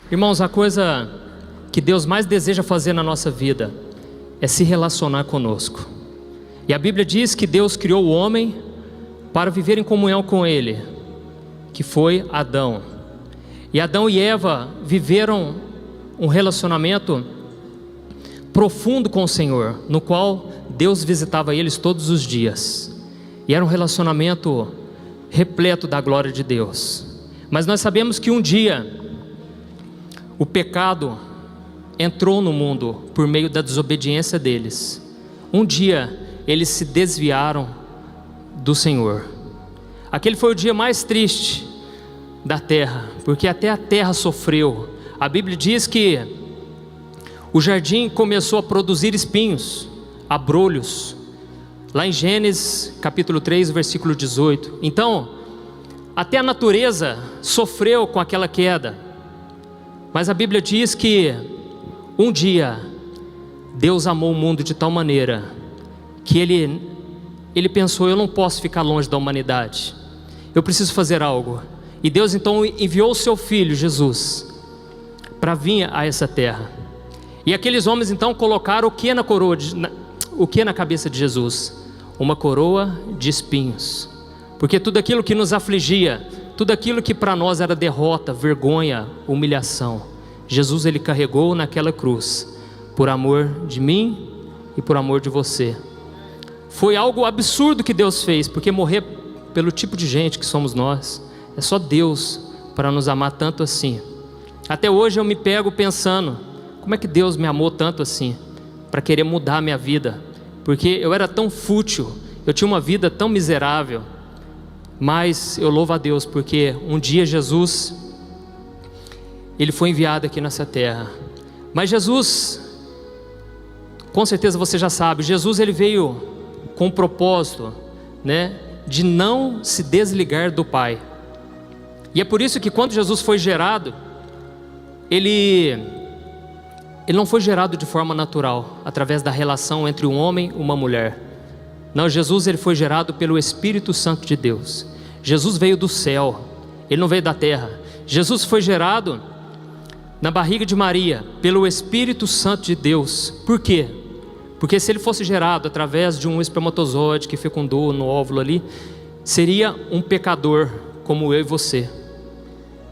Irmãos, a coisa que Deus mais deseja fazer na nossa vida é se relacionar conosco. E a Bíblia diz que Deus criou o homem para viver em comunhão com Ele, que foi Adão. E Adão e Eva viveram um relacionamento profundo com o Senhor, no qual Deus visitava eles todos os dias. E era um relacionamento repleto da glória de Deus. Mas nós sabemos que um dia o pecado entrou no mundo por meio da desobediência deles. Um dia eles se desviaram do Senhor. Aquele foi o dia mais triste da terra, porque até a terra sofreu. A Bíblia diz que o jardim começou a produzir espinhos, abrolhos, lá em Gênesis capítulo 3, versículo 18. Então, até a natureza sofreu com aquela queda. Mas a Bíblia diz que um dia Deus amou o mundo de tal maneira que Ele pensou: eu não posso ficar longe da humanidade, eu preciso fazer algo. E Deus então enviou o seu Filho Jesus para vir a essa terra. E aqueles homens então colocaram o que na coroa, o que na cabeça de Jesus? Uma coroa de espinhos. Porque tudo aquilo que nos afligia, tudo aquilo que para nós era derrota, vergonha, humilhação, Jesus Ele carregou naquela cruz, por amor de mim e por amor de você. Foi algo absurdo que Deus fez, porque morrer pelo tipo de gente que somos nós, é só Deus para nos amar tanto assim. Até hoje eu me pego pensando, como é que Deus me amou tanto assim, para querer mudar a minha vida? Porque eu era tão fútil, eu tinha uma vida tão miserável. Mas eu louvo a Deus, porque um dia Jesus, Ele foi enviado aqui nessa terra. Mas Jesus, com certeza você já sabe, Jesus Ele veio com o propósito, de não se desligar do Pai. E é por isso que quando Jesus foi gerado, Ele não foi gerado de forma natural, através da relação entre um homem e uma mulher. Não, Jesus Ele foi gerado pelo Espírito Santo de Deus. Jesus veio do céu, Ele não veio da terra. Jesus foi gerado na barriga de Maria pelo Espírito Santo de Deus. Por quê? Porque se Ele fosse gerado através de um espermatozoide que fecundou no óvulo ali, seria um pecador como eu e você.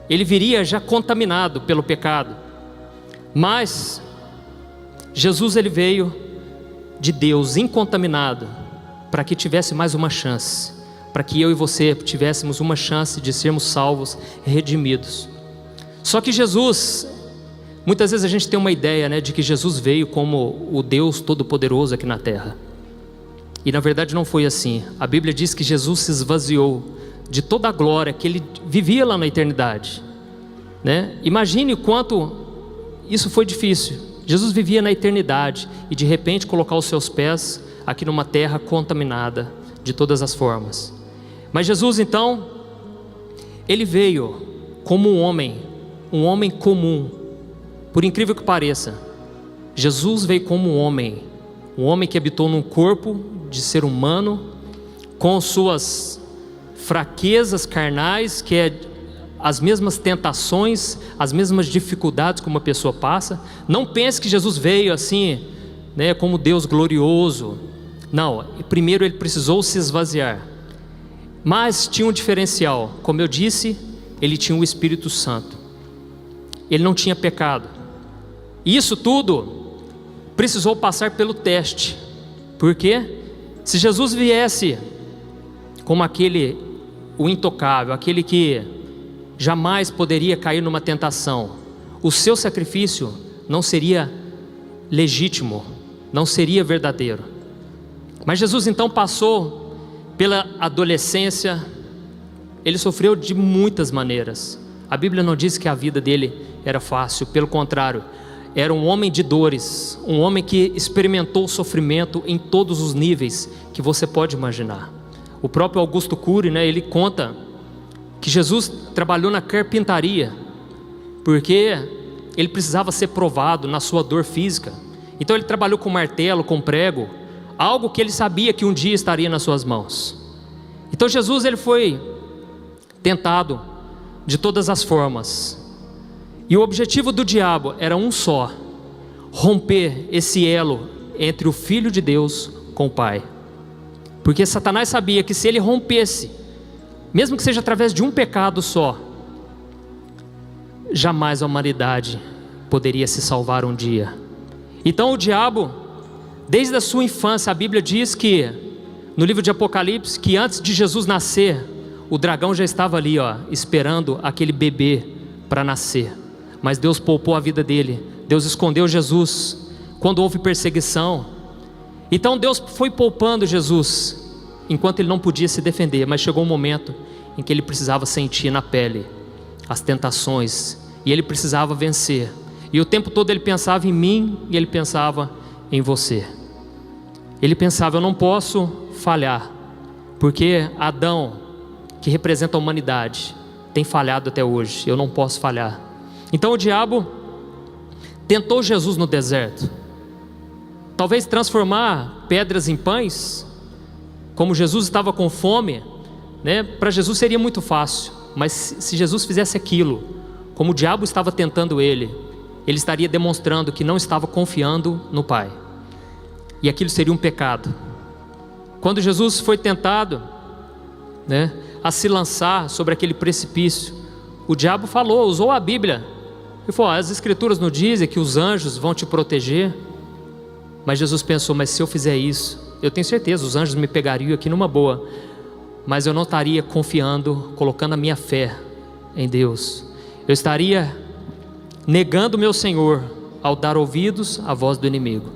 Ele viria já contaminado pelo pecado. Mas Jesus Ele veio de Deus incontaminado, para que tivesse mais uma chance, para que eu e você tivéssemos uma chance de sermos salvos e redimidos. Só que Jesus, muitas vezes a gente tem uma ideia, de que Jesus veio como o Deus Todo-Poderoso aqui na terra. E na verdade não foi assim. A Bíblia diz que Jesus se esvaziou de toda a glória que Ele vivia lá na eternidade. Imagine o quanto isso foi difícil. Jesus vivia na eternidade e de repente colocar os seus pés aqui numa terra contaminada de todas as formas. Mas Jesus então, Ele veio como um homem comum. Por incrível que pareça, Jesus veio como um homem que habitou num corpo de ser humano, com suas fraquezas carnais, que é as mesmas tentações, as mesmas dificuldades que uma pessoa passa. Não pense que Jesus veio assim, como Deus glorioso. Não, primeiro Ele precisou se esvaziar. Mas tinha um diferencial. Como eu disse, Ele tinha o Espírito Santo. Ele não tinha pecado. E isso tudo precisou passar pelo teste. Porque se Jesus viesse como o intocável, aquele que jamais poderia cair numa tentação, o seu sacrifício não seria legítimo, não seria verdadeiro. Mas Jesus então passou pela adolescência. Ele sofreu de muitas maneiras. A Bíblia não diz que a vida dele era fácil, pelo contrário, era um homem de dores, um homem que experimentou sofrimento em todos os níveis que você pode imaginar. O próprio Augusto Cury, ele conta que Jesus trabalhou na carpintaria, porque ele precisava ser provado na sua dor física. Então ele trabalhou com martelo, com prego, algo que ele sabia que um dia estaria nas suas mãos. Então Jesus, ele foi tentado de todas as formas. E o objetivo do diabo era um só: romper esse elo entre o Filho de Deus com o Pai. Porque Satanás sabia que se ele rompesse, mesmo que seja através de um pecado só, jamais a humanidade poderia se salvar um dia. Então o diabo, desde a sua infância, a Bíblia diz que, no livro de Apocalipse, que antes de Jesus nascer, o dragão já estava ali, esperando aquele bebê para nascer. Mas Deus poupou a vida dele, Deus escondeu Jesus quando houve perseguição. Então Deus foi poupando Jesus enquanto ele não podia se defender, mas chegou um momento em que ele precisava sentir na pele as tentações, e ele precisava vencer. E o tempo todo ele pensava em mim, e ele pensava em você. Ele pensava: eu não posso falhar, porque Adão, que representa a humanidade, tem falhado até hoje, eu não posso falhar. Então o diabo tentou Jesus no deserto, talvez transformar pedras em pães. Como Jesus estava com fome, para Jesus seria muito fácil, mas se Jesus fizesse aquilo, como o diabo estava tentando ele estaria demonstrando que não estava confiando no Pai, e aquilo seria um pecado. Quando Jesus foi tentado a se lançar sobre aquele precipício, o diabo usou a Bíblia, e falou: as Escrituras não dizem que os anjos vão te proteger? Mas Jesus pensou: mas se eu fizer isso, eu tenho certeza, os anjos me pegariam aqui numa boa, mas eu não estaria confiando, colocando a minha fé em Deus. Eu estaria negando o meu Senhor ao dar ouvidos à voz do inimigo.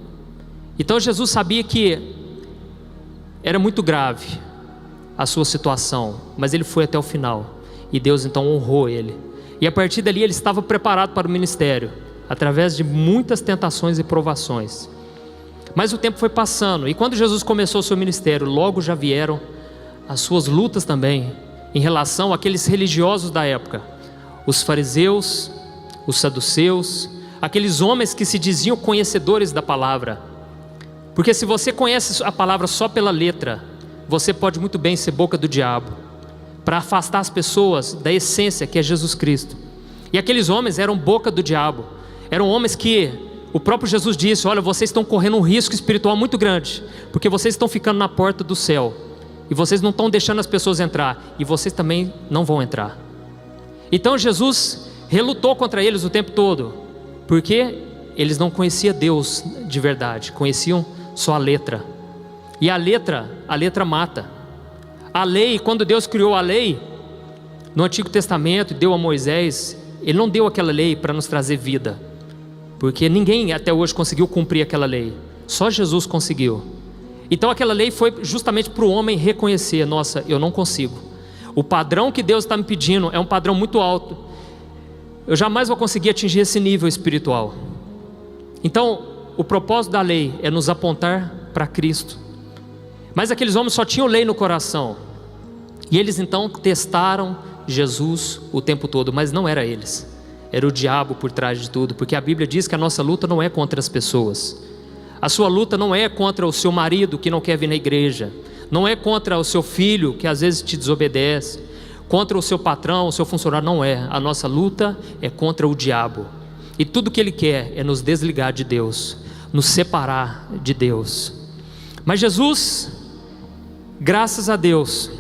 Então Jesus sabia que era muito grave a sua situação, mas ele foi até o final, e Deus então honrou ele. E a partir dali ele estava preparado para o ministério, através de muitas tentações e provações. Mas o tempo foi passando, e quando Jesus começou o seu ministério, logo já vieram as suas lutas também, em relação àqueles religiosos da época, os fariseus, os saduceus, aqueles homens que se diziam conhecedores da palavra. Porque se você conhece a palavra só pela letra, você pode muito bem ser boca do diabo, para afastar as pessoas da essência que é Jesus Cristo. E aqueles homens eram boca do diabo, eram homens que o próprio Jesus disse: olha, vocês estão correndo um risco espiritual muito grande, porque vocês estão ficando na porta do céu, e vocês não estão deixando as pessoas entrar, e vocês também não vão entrar. Então Jesus relutou contra eles o tempo todo, porque eles não conheciam Deus de verdade, conheciam só a letra. E a letra mata. A lei, quando Deus criou a lei no Antigo Testamento e deu a Moisés, Ele não deu aquela lei para nos trazer vida, porque ninguém até hoje conseguiu cumprir aquela lei, só Jesus conseguiu. Então aquela lei foi justamente para o homem reconhecer: nossa, eu não consigo, o padrão que Deus está me pedindo é um padrão muito alto, eu jamais vou conseguir atingir esse nível espiritual. Então o propósito da lei é nos apontar para Cristo. Mas aqueles homens só tinham lei no coração, e eles então testaram Jesus o tempo todo, mas não era eles, era o diabo por trás de tudo, porque a Bíblia diz que a nossa luta não é contra as pessoas. A sua luta não é contra o seu marido que não quer vir na igreja, não é contra o seu filho que às vezes te desobedece, contra o seu patrão, o seu funcionário, não é. A nossa luta é contra o diabo, e tudo que ele quer é nos desligar de Deus, nos separar de Deus. Mas Jesus, graças a Deus,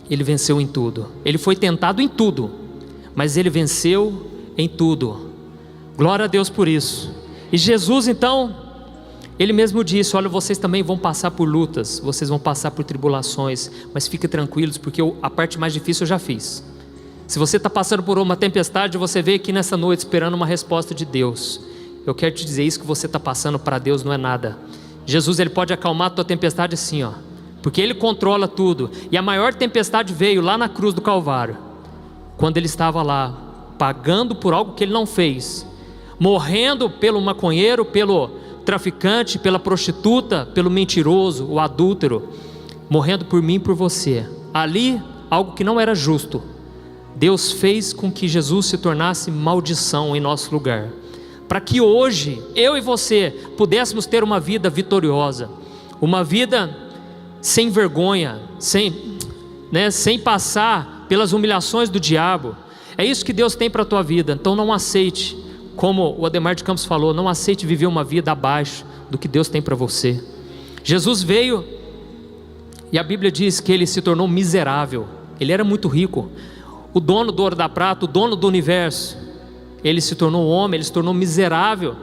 Ele venceu em tudo. Ele foi tentado em tudo, mas Ele venceu em tudo. Glória a Deus por isso. E Jesus então, Ele mesmo disse: olha, vocês também vão passar por lutas, vocês vão passar por tribulações, mas fiquem tranquilos, porque a parte mais difícil eu já fiz. Se você está passando por uma tempestade, você veio aqui nessa noite esperando uma resposta de Deus, eu quero te dizer: isso que você está passando para Deus não é nada. Jesus, Ele pode acalmar a tua tempestade assim, porque Ele controla tudo. E a maior tempestade veio lá na cruz do Calvário, quando Ele estava lá, pagando por algo que Ele não fez, morrendo pelo maconheiro, pelo traficante, pela prostituta, pelo mentiroso, o adúltero, morrendo por mim e por você. Ali, algo que não era justo, Deus fez com que Jesus se tornasse maldição em nosso lugar, para que hoje, eu e você, pudéssemos ter uma vida vitoriosa, uma vida sem vergonha, sem passar pelas humilhações do diabo. É isso que Deus tem para a tua vida. Então não aceite, como o Ademar de Campos falou, não aceite viver uma vida abaixo do que Deus tem para você. Jesus veio e a Bíblia diz que ele se tornou miserável. Ele era muito rico, o dono do ouro da prata, o dono do universo. Ele se tornou homem, ele se tornou miserável,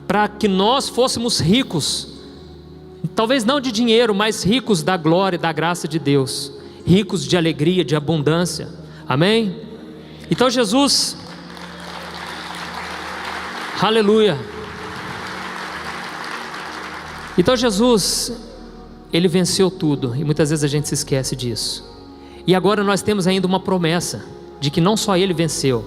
para que nós fôssemos ricos, talvez não de dinheiro, mas ricos da glória e da graça de Deus, ricos de alegria, de abundância. Amém? Então Jesus, aleluia. Então Jesus, ele venceu tudo, e muitas vezes a gente se esquece disso. E agora nós temos ainda uma promessa de que não só ele venceu,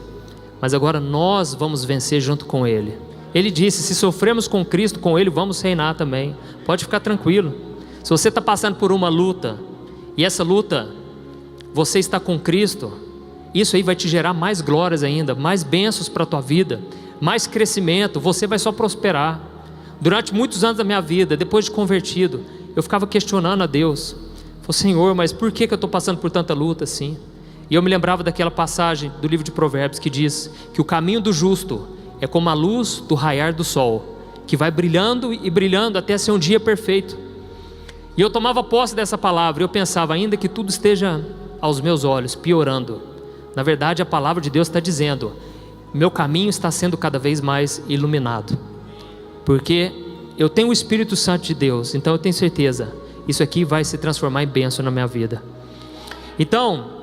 mas agora nós vamos vencer junto com ele. Ele disse: se sofremos com Cristo, com ele vamos reinar também. Pode ficar tranquilo. Se você está passando por uma luta, e essa luta você está com Cristo, isso aí vai te gerar mais glórias ainda, mais bênçãos para a tua vida, mais crescimento. Você vai só prosperar. Durante muitos anos da minha vida, depois de convertido, eu ficava questionando a Deus. Falei: Senhor, mas por que eu estou passando por tanta luta assim? E eu me lembrava daquela passagem do livro de Provérbios que diz que o caminho do justo é como a luz do raiar do sol, que vai brilhando e brilhando até ser um dia perfeito. E eu tomava posse dessa palavra, e eu pensava: ainda que tudo esteja aos meus olhos piorando, na verdade a palavra de Deus está dizendo: meu caminho está sendo cada vez mais iluminado, porque eu tenho o Espírito Santo de Deus. Então eu tenho certeza, isso aqui vai se transformar em bênção na minha vida. Então,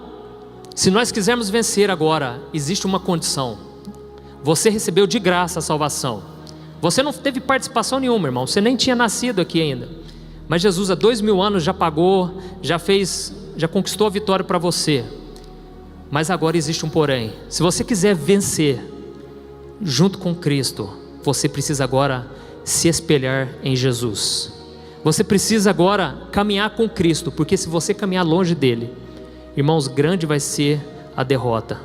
se nós quisermos vencer agora, existe uma condição. Você recebeu de graça a salvação. Você não teve participação nenhuma, irmão. Você nem tinha nascido aqui ainda. Mas Jesus há 2000 anos já pagou, já conquistou a vitória para você. Mas agora existe um porém. Se você quiser vencer junto com Cristo, você precisa agora se espelhar em Jesus. Você precisa agora caminhar com Cristo, porque se você caminhar longe dele, irmãos, grande vai ser a derrota.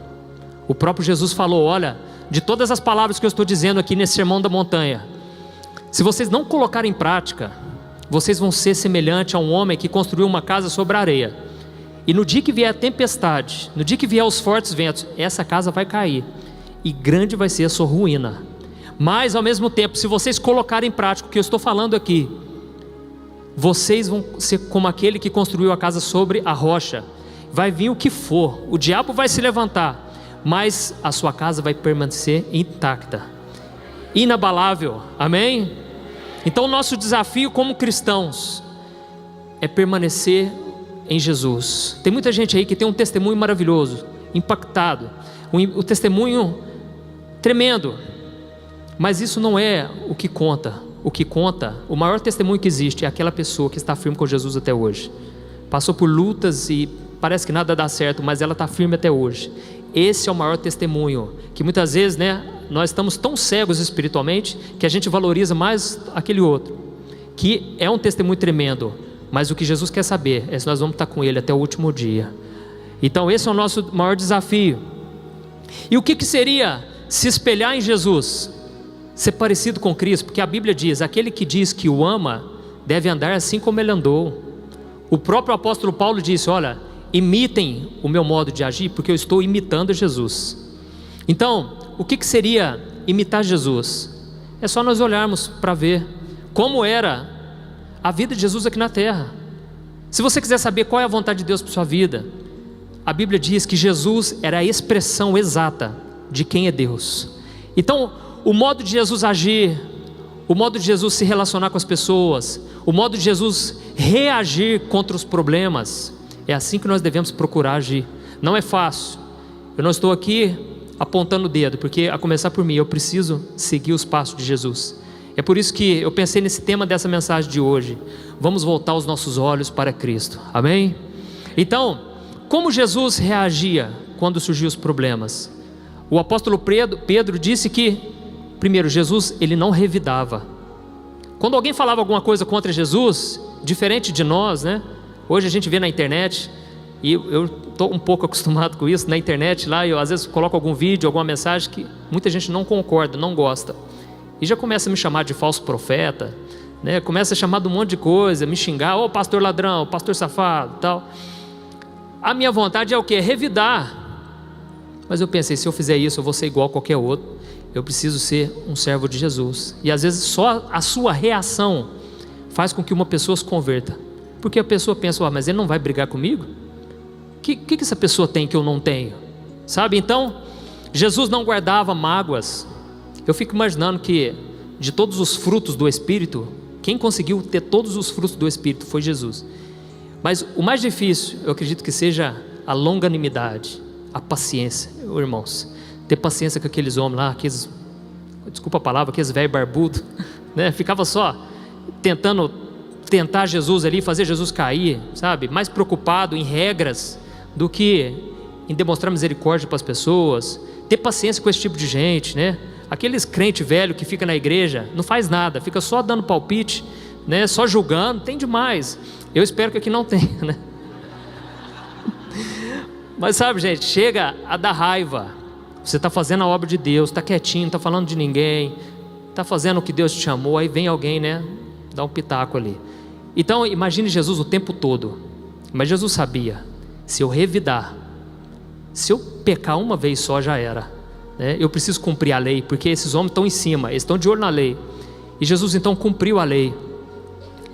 O próprio Jesus falou: olha, de todas as palavras que eu estou dizendo aqui nesse sermão da montanha, se vocês não colocarem em prática, vocês vão ser semelhante a um homem que construiu uma casa sobre a areia, e no dia que vier a tempestade, no dia que vier os fortes ventos, essa casa vai cair, e grande vai ser a sua ruína. Mas ao mesmo tempo, se vocês colocarem em prática o que eu estou falando aqui, vocês vão ser como aquele que construiu a casa sobre a rocha. Vai vir o que for, o diabo vai se levantar, mas a sua casa vai permanecer intacta, inabalável. Amém? Então o nosso desafio como cristãos é permanecer em Jesus. Tem muita gente aí que tem um testemunho maravilhoso, impactado, um testemunho tremendo, mas isso não é o que conta. O que conta, o maior testemunho que existe é aquela pessoa que está firme com Jesus até hoje. Passou por lutas e parece que nada dá certo, mas ela está firme até hoje. Esse é o maior testemunho, que muitas vezes, nós estamos tão cegos espiritualmente, que a gente valoriza mais aquele outro, que é um testemunho tremendo, mas o que Jesus quer saber é se nós vamos estar com ele até o último dia. Então esse é o nosso maior desafio. E o que seria se espelhar em Jesus? Ser parecido com Cristo, porque a Bíblia diz: aquele que diz que o ama, deve andar assim como ele andou. O próprio apóstolo Paulo disse: olha, imitem o meu modo de agir, porque eu estou imitando Jesus. Então, o que seria imitar Jesus? É só nós olharmos para ver como era a vida de Jesus aqui na terra. Se você quiser saber qual é a vontade de Deus para sua vida, a Bíblia diz que Jesus era a expressão exata de quem é Deus. Então, o modo de Jesus agir, o modo de Jesus se relacionar com as pessoas, o modo de Jesus reagir contra os problemas, é assim que nós devemos procurar agir. Não é fácil. Eu não estou aqui apontando o dedo, porque a começar por mim, eu preciso seguir os passos de Jesus. É por isso que eu pensei nesse tema dessa mensagem de hoje. Vamos voltar os nossos olhos para Cristo. Amém? Então, como Jesus reagia quando surgiam os problemas? O apóstolo Pedro disse que, primeiro, Jesus, ele não revidava. Quando alguém falava alguma coisa contra Jesus, diferente de nós, hoje a gente vê na internet, e eu estou um pouco acostumado com isso, na internet lá, eu às vezes coloco algum vídeo, alguma mensagem que muita gente não concorda, não gosta, e já começa a me chamar de falso profeta, começa a chamar de um monte de coisa, me xingar: ô pastor ladrão, pastor safado, tal. A minha vontade é o quê? Revidar, Mas eu pensei, se eu fizer isso, eu vou ser igual a qualquer outro. Eu preciso ser um servo de Jesus. E às vezes só a sua reação faz com que uma pessoa se converta. Porque a pessoa pensa, mas ele não vai brigar comigo? O que essa pessoa tem que eu não tenho? Sabe, então, Jesus não guardava mágoas. Eu fico imaginando que de todos os frutos do Espírito, quem conseguiu ter todos os frutos do Espírito foi Jesus. Mas o mais difícil, eu acredito que seja a longanimidade, a paciência. Irmãos, ter paciência com aqueles homens lá, desculpa a palavra, aqueles velho barbudo, né? Ficava só tentar Jesus ali, fazer Jesus cair, sabe? Mais preocupado em regras do que em demonstrar misericórdia para as pessoas. Ter paciência com esse tipo de gente, né? Aqueles crente velho que fica na igreja, não faz nada, fica só dando palpite, né? Só julgando, tem demais. Eu espero que aqui não tenha, né? Mas sabe, gente, chega a dar raiva. Você está fazendo a obra de Deus, está quietinho, não está falando de ninguém, está fazendo o que Deus te chamou, aí vem alguém, né? Dá um pitaco ali. Então imagine Jesus o tempo todo. Mas Jesus sabia, se eu revidar, se eu pecar uma vez só já era, né? Eu preciso cumprir a lei, porque esses homens estão em cima, eles estão de olho na lei. E Jesus então cumpriu a lei.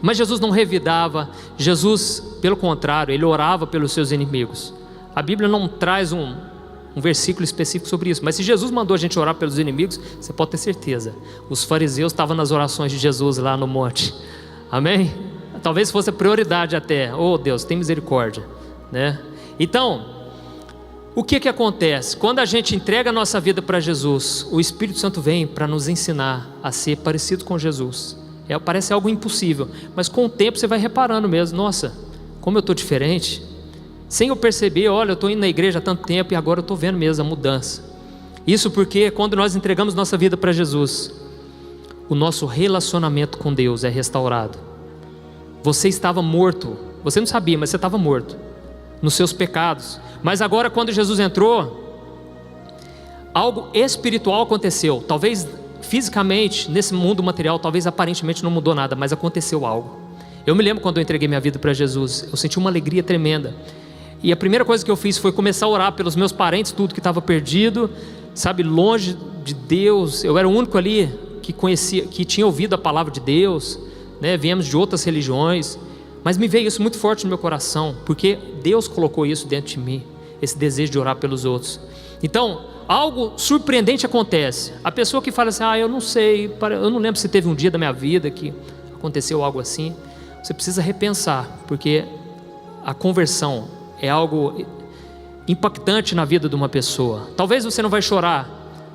Mas Jesus não revidava. Jesus, pelo contrário, ele orava pelos seus inimigos. A Bíblia não traz um versículo específico sobre isso, mas se Jesus mandou a gente orar pelos inimigos, você pode ter certeza, os fariseus estavam nas orações de Jesus lá no monte. Amém? Talvez fosse a prioridade até. Oh Deus, tem misericórdia, né? Então, o que acontece? Quando a gente entrega a nossa vida para Jesus, o Espírito Santo vem para nos ensinar a ser parecido com Jesus. Parece algo impossível, mas com o tempo você vai reparando mesmo, nossa, como eu estou diferente. Sem eu perceber, olha, eu estou indo na igreja há tanto tempo e agora eu estou vendo mesmo a mudança. Isso porque quando nós entregamos nossa vida para Jesus, o nosso relacionamento com Deus é restaurado. Você estava morto, você não sabia, mas você estava morto nos seus pecados. Mas agora quando Jesus entrou, algo espiritual aconteceu. Talvez fisicamente, nesse mundo material, talvez aparentemente não mudou nada, mas aconteceu algo. Eu me lembro quando eu entreguei minha vida para Jesus, eu senti uma alegria tremenda. E a primeira coisa que eu fiz foi começar a orar pelos meus parentes, tudo que estava perdido, sabe, longe de Deus. Eu era o único ali que conhecia, que tinha ouvido a palavra de Deus, né? Viemos de outras religiões, mas me veio isso muito forte no meu coração, porque Deus colocou isso dentro de mim, esse desejo de orar pelos outros. Então, algo surpreendente acontece. A pessoa que fala assim, eu não sei, eu não lembro se teve um dia da minha vida que aconteceu algo assim. Você precisa repensar, porque a conversão é algo impactante na vida de uma pessoa. Talvez você não vai chorar,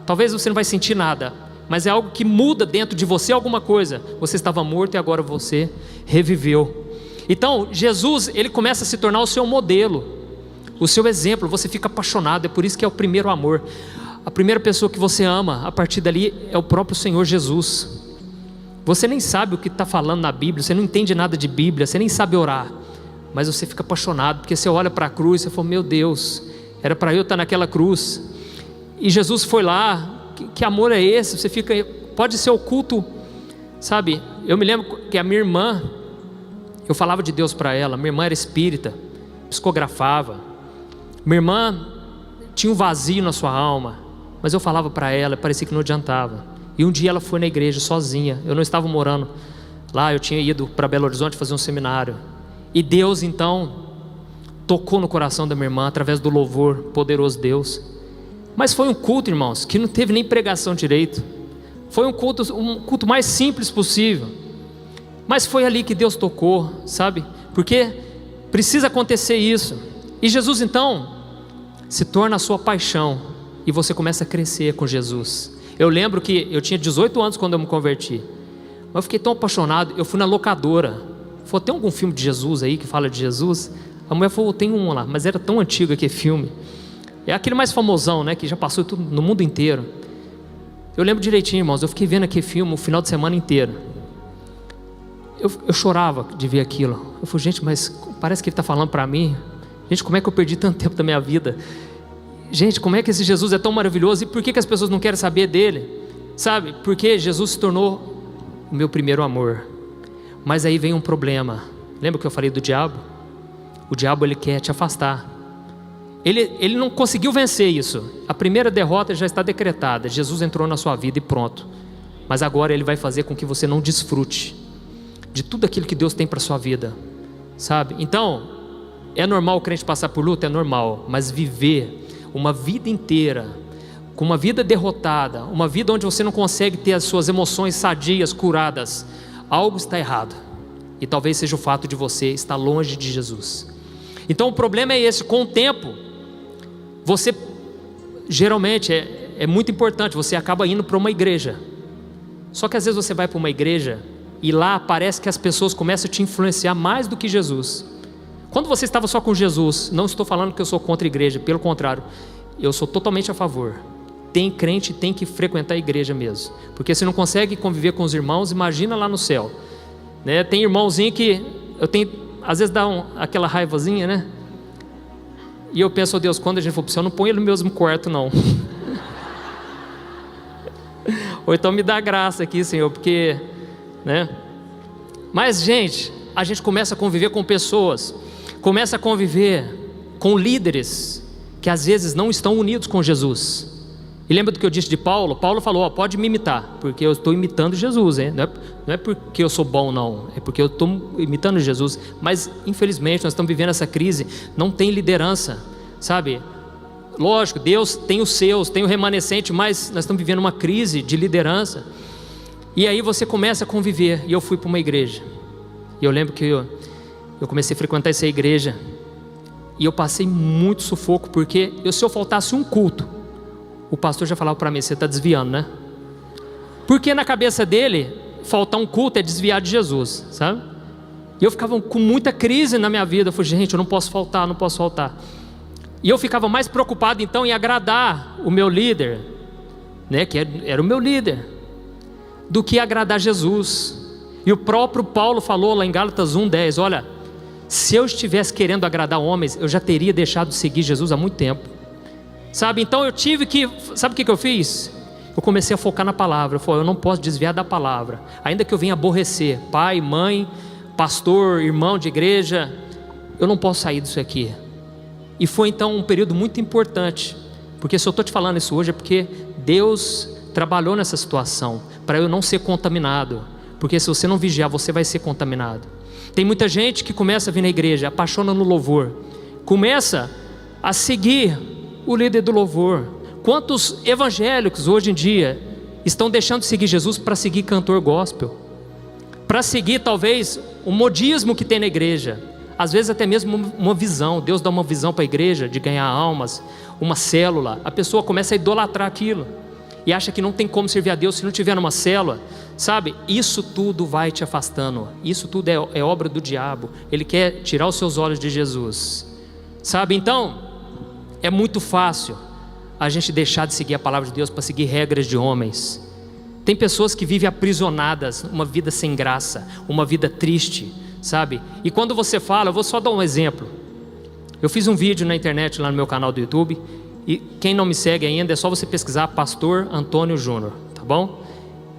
talvez você não vai sentir nada, mas é algo que muda dentro de você alguma coisa. Você estava morto e agora você reviveu. Então Jesus, ele começa a se tornar o seu modelo, o seu exemplo. Você fica apaixonado, é por isso que é o primeiro amor. A primeira pessoa que você ama a partir dali é o próprio Senhor Jesus. Você nem sabe o que está falando na Bíblia, você não entende nada de Bíblia, você nem sabe orar, mas você fica apaixonado, porque você olha para a cruz e você fala, meu Deus, era para eu estar naquela cruz, e Jesus foi lá. Que amor é esse? Você fica, pode ser oculto, sabe? Eu me lembro que a minha irmã, eu falava de Deus para ela. Minha irmã era espírita, psicografava. Minha irmã tinha um vazio na sua alma, mas eu falava para ela, parecia que não adiantava. E um dia ela foi na igreja sozinha, eu não estava morando lá, eu tinha ido para Belo Horizonte fazer um seminário. E Deus então tocou no coração da minha irmã através do louvor, poderoso Deus. Mas foi um culto, irmãos, que não teve nem pregação direito. Foi um culto mais simples possível. Mas foi ali que Deus tocou, sabe? Porque precisa acontecer isso. E Jesus então se torna a sua paixão, e você começa a crescer com Jesus. Eu lembro que eu tinha 18 anos quando eu me converti, mas eu fiquei tão apaixonado, eu fui na locadora. Falou, tem algum filme de Jesus aí que fala de Jesus? A mulher falou, tem um lá, mas era tão antigo aquele filme. É aquele mais famosão, né, que já passou tudo no mundo inteiro. Eu lembro direitinho, irmãos, eu fiquei vendo aquele filme o final de semana inteiro. Eu chorava de ver aquilo. Eu falei, gente, mas parece que ele está falando para mim. Gente, como é que eu perdi tanto tempo da minha vida? Gente, como é que esse Jesus é tão maravilhoso? E por que as pessoas não querem saber dele? Sabe, porque Jesus se tornou o meu primeiro amor. Mas aí vem um problema. Lembra que eu falei do diabo? O diabo, ele quer te afastar. Ele não conseguiu vencer isso. A primeira derrota já está decretada. Jesus entrou na sua vida e pronto. Mas agora Ele vai fazer com que você não desfrute de tudo aquilo que Deus tem para a sua vida, sabe? Então, é normal o crente passar por luta? É normal. Mas viver uma vida inteira com uma vida derrotada, uma vida onde você não consegue ter as suas emoções sadias, curadas, algo está errado. E talvez seja o fato de você estar longe de Jesus. Então o problema é esse: com o tempo, você geralmente é muito importante, você acaba indo para uma igreja. Só que às vezes você vai para uma igreja e lá parece que as pessoas começam a te influenciar mais do que Jesus. Quando você estava só com Jesus, não estou falando que eu sou contra a igreja, pelo contrário, eu sou totalmente a favor. Tem crente, tem que frequentar a igreja mesmo, porque se não consegue conviver com os irmãos, imagina lá no céu, né? Tem irmãozinho que eu tenho, às vezes dá aquela raivazinha, né? E eu penso, oh Deus, quando a gente for para o céu, não põe ele no mesmo quarto não. Ou então me dá graça aqui, Senhor, porque, né? Mas gente, a gente começa a conviver com pessoas, começa a conviver com líderes que às vezes não estão unidos com Jesus. E lembra do que eu disse de Paulo? Paulo falou, pode me imitar, porque eu estou imitando Jesus, hein? Não é porque eu sou bom não, é porque eu estou imitando Jesus. Mas infelizmente nós estamos vivendo essa crise, não tem liderança, sabe? Lógico, Deus tem os seus, tem o remanescente, mas nós estamos vivendo uma crise de liderança. E aí você começa a conviver, e eu fui para uma igreja, e eu lembro que eu comecei a frequentar essa igreja, e eu passei muito sufoco, porque se eu faltasse um culto, o pastor já falava para mim, você está desviando, né? Porque na cabeça dele, faltar um culto é desviar de Jesus, sabe? E eu ficava com muita crise na minha vida, eu falei, gente, eu não posso faltar, não posso faltar. E eu ficava mais preocupado então em agradar o meu líder, né, que era o meu líder, do que agradar Jesus. E o próprio Paulo falou lá em Gálatas 1:10, olha, se eu estivesse querendo agradar homens, eu já teria deixado de seguir Jesus há muito tempo, sabe? Então eu tive que, sabe o que eu fiz? Eu comecei a focar na palavra. Eu falei, eu não posso desviar da palavra, ainda que eu venha aborrecer pai, mãe, pastor, irmão de igreja, eu não posso sair disso aqui. E foi então um período muito importante, porque se eu estou te falando isso hoje é porque Deus trabalhou nessa situação, para eu não ser contaminado, porque se você não vigiar, você vai ser contaminado. Tem muita gente que começa a vir na igreja, apaixona no louvor, começa a seguir o líder do louvor. Quantos evangélicos hoje em dia estão deixando de seguir Jesus para seguir cantor gospel, para seguir talvez o modismo que tem na igreja, às vezes até mesmo uma visão. Deus dá uma visão para a igreja de ganhar almas, uma célula, a pessoa começa a idolatrar aquilo e acha que não tem como servir a Deus se não tiver numa célula, sabe? Isso tudo vai te afastando, isso tudo é obra do diabo. Ele quer tirar os seus olhos de Jesus, sabe? Então é muito fácil a gente deixar de seguir a palavra de Deus para seguir regras de homens. Tem pessoas que vivem aprisionadas, uma vida sem graça, uma vida triste, sabe? E quando você fala, eu vou só dar um exemplo. Eu fiz um vídeo na internet, lá no meu canal do YouTube, e quem não me segue ainda, é só você pesquisar Pastor Antônio Júnior, tá bom?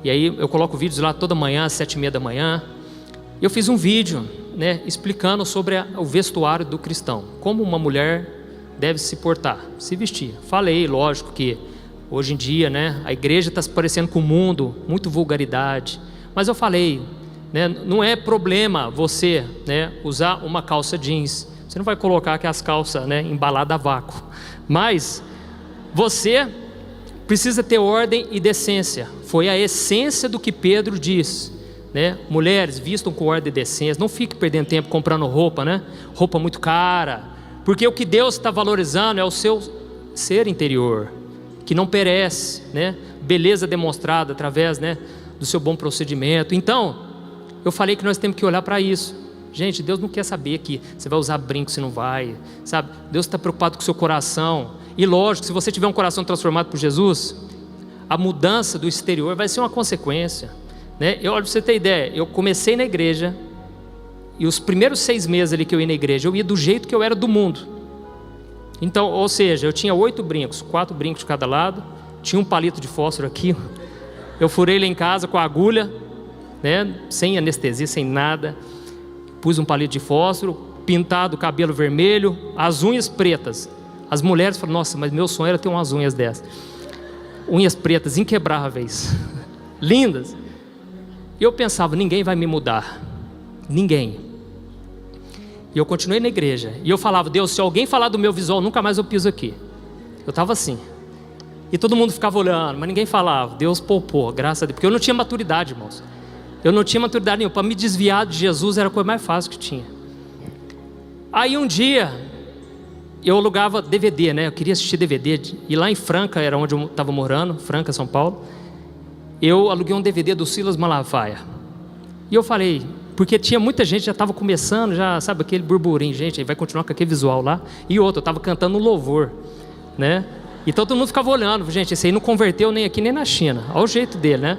E aí eu coloco vídeos lá toda manhã, às 7:30 da manhã. Eu fiz um vídeo, né, explicando sobre o vestuário do cristão, como uma mulher deve se portar, se vestir. Falei, lógico que hoje em dia, né, a igreja está se parecendo com o mundo, muito vulgaridade, mas eu falei, né, não é problema você, né, usar uma calça jeans. Você não vai colocar aquelas calças, né, embaladas a vácuo, mas você precisa ter ordem e decência. Foi a essência do que Pedro diz, né? Mulheres, vistam com ordem e decência. Não fique perdendo tempo comprando roupa, né? Roupa muito cara, porque o que Deus está valorizando é o seu ser interior, que não perece, né? Beleza demonstrada através, né, do seu bom procedimento. Então eu falei que nós temos que olhar para isso. Gente, Deus não quer saber que você vai usar brinco, se não vai, sabe? Deus está preocupado com o seu coração. E lógico, se você tiver um coração transformado por Jesus, a mudança do exterior vai ser uma consequência, né? Olha, para você ter ideia, eu comecei na igreja, e os primeiros 6 meses ali que eu ia na igreja, eu ia do jeito que eu era do mundo. Então, ou seja, eu tinha 8 brincos, 4 brincos de cada lado, tinha um palito de fósforo aqui, eu furei lá em casa com a agulha, né? Sem anestesia, sem nada, pus um palito de fósforo, pintado o cabelo vermelho, as unhas pretas. As mulheres falam, nossa, mas meu sonho era ter umas unhas dessas. Unhas pretas, inquebráveis, lindas. E eu pensava, ninguém vai me mudar. Ninguém. E eu continuei na igreja. E eu falava, Deus, se alguém falar do meu visual, nunca mais eu piso aqui. Eu estava assim. E todo mundo ficava olhando, mas ninguém falava. Deus poupou, graças a Deus. Porque eu não tinha maturidade, irmãos. Eu não tinha maturidade nenhuma. Para me desviar de Jesus era a coisa mais fácil que tinha. Aí um dia, eu alugava DVD, né? Eu queria assistir DVD. E lá em Franca, era onde eu estava morando, Franca, São Paulo. Eu aluguei um DVD do Silas Malafaia. E eu falei, porque tinha muita gente, já estava começando, já sabe, aquele burburinho, gente, aí vai continuar com aquele visual lá. E outro, eu estava cantando um louvor, né? Então todo mundo ficava olhando, gente, esse aí não converteu nem aqui nem na China. Olha o jeito dele, né?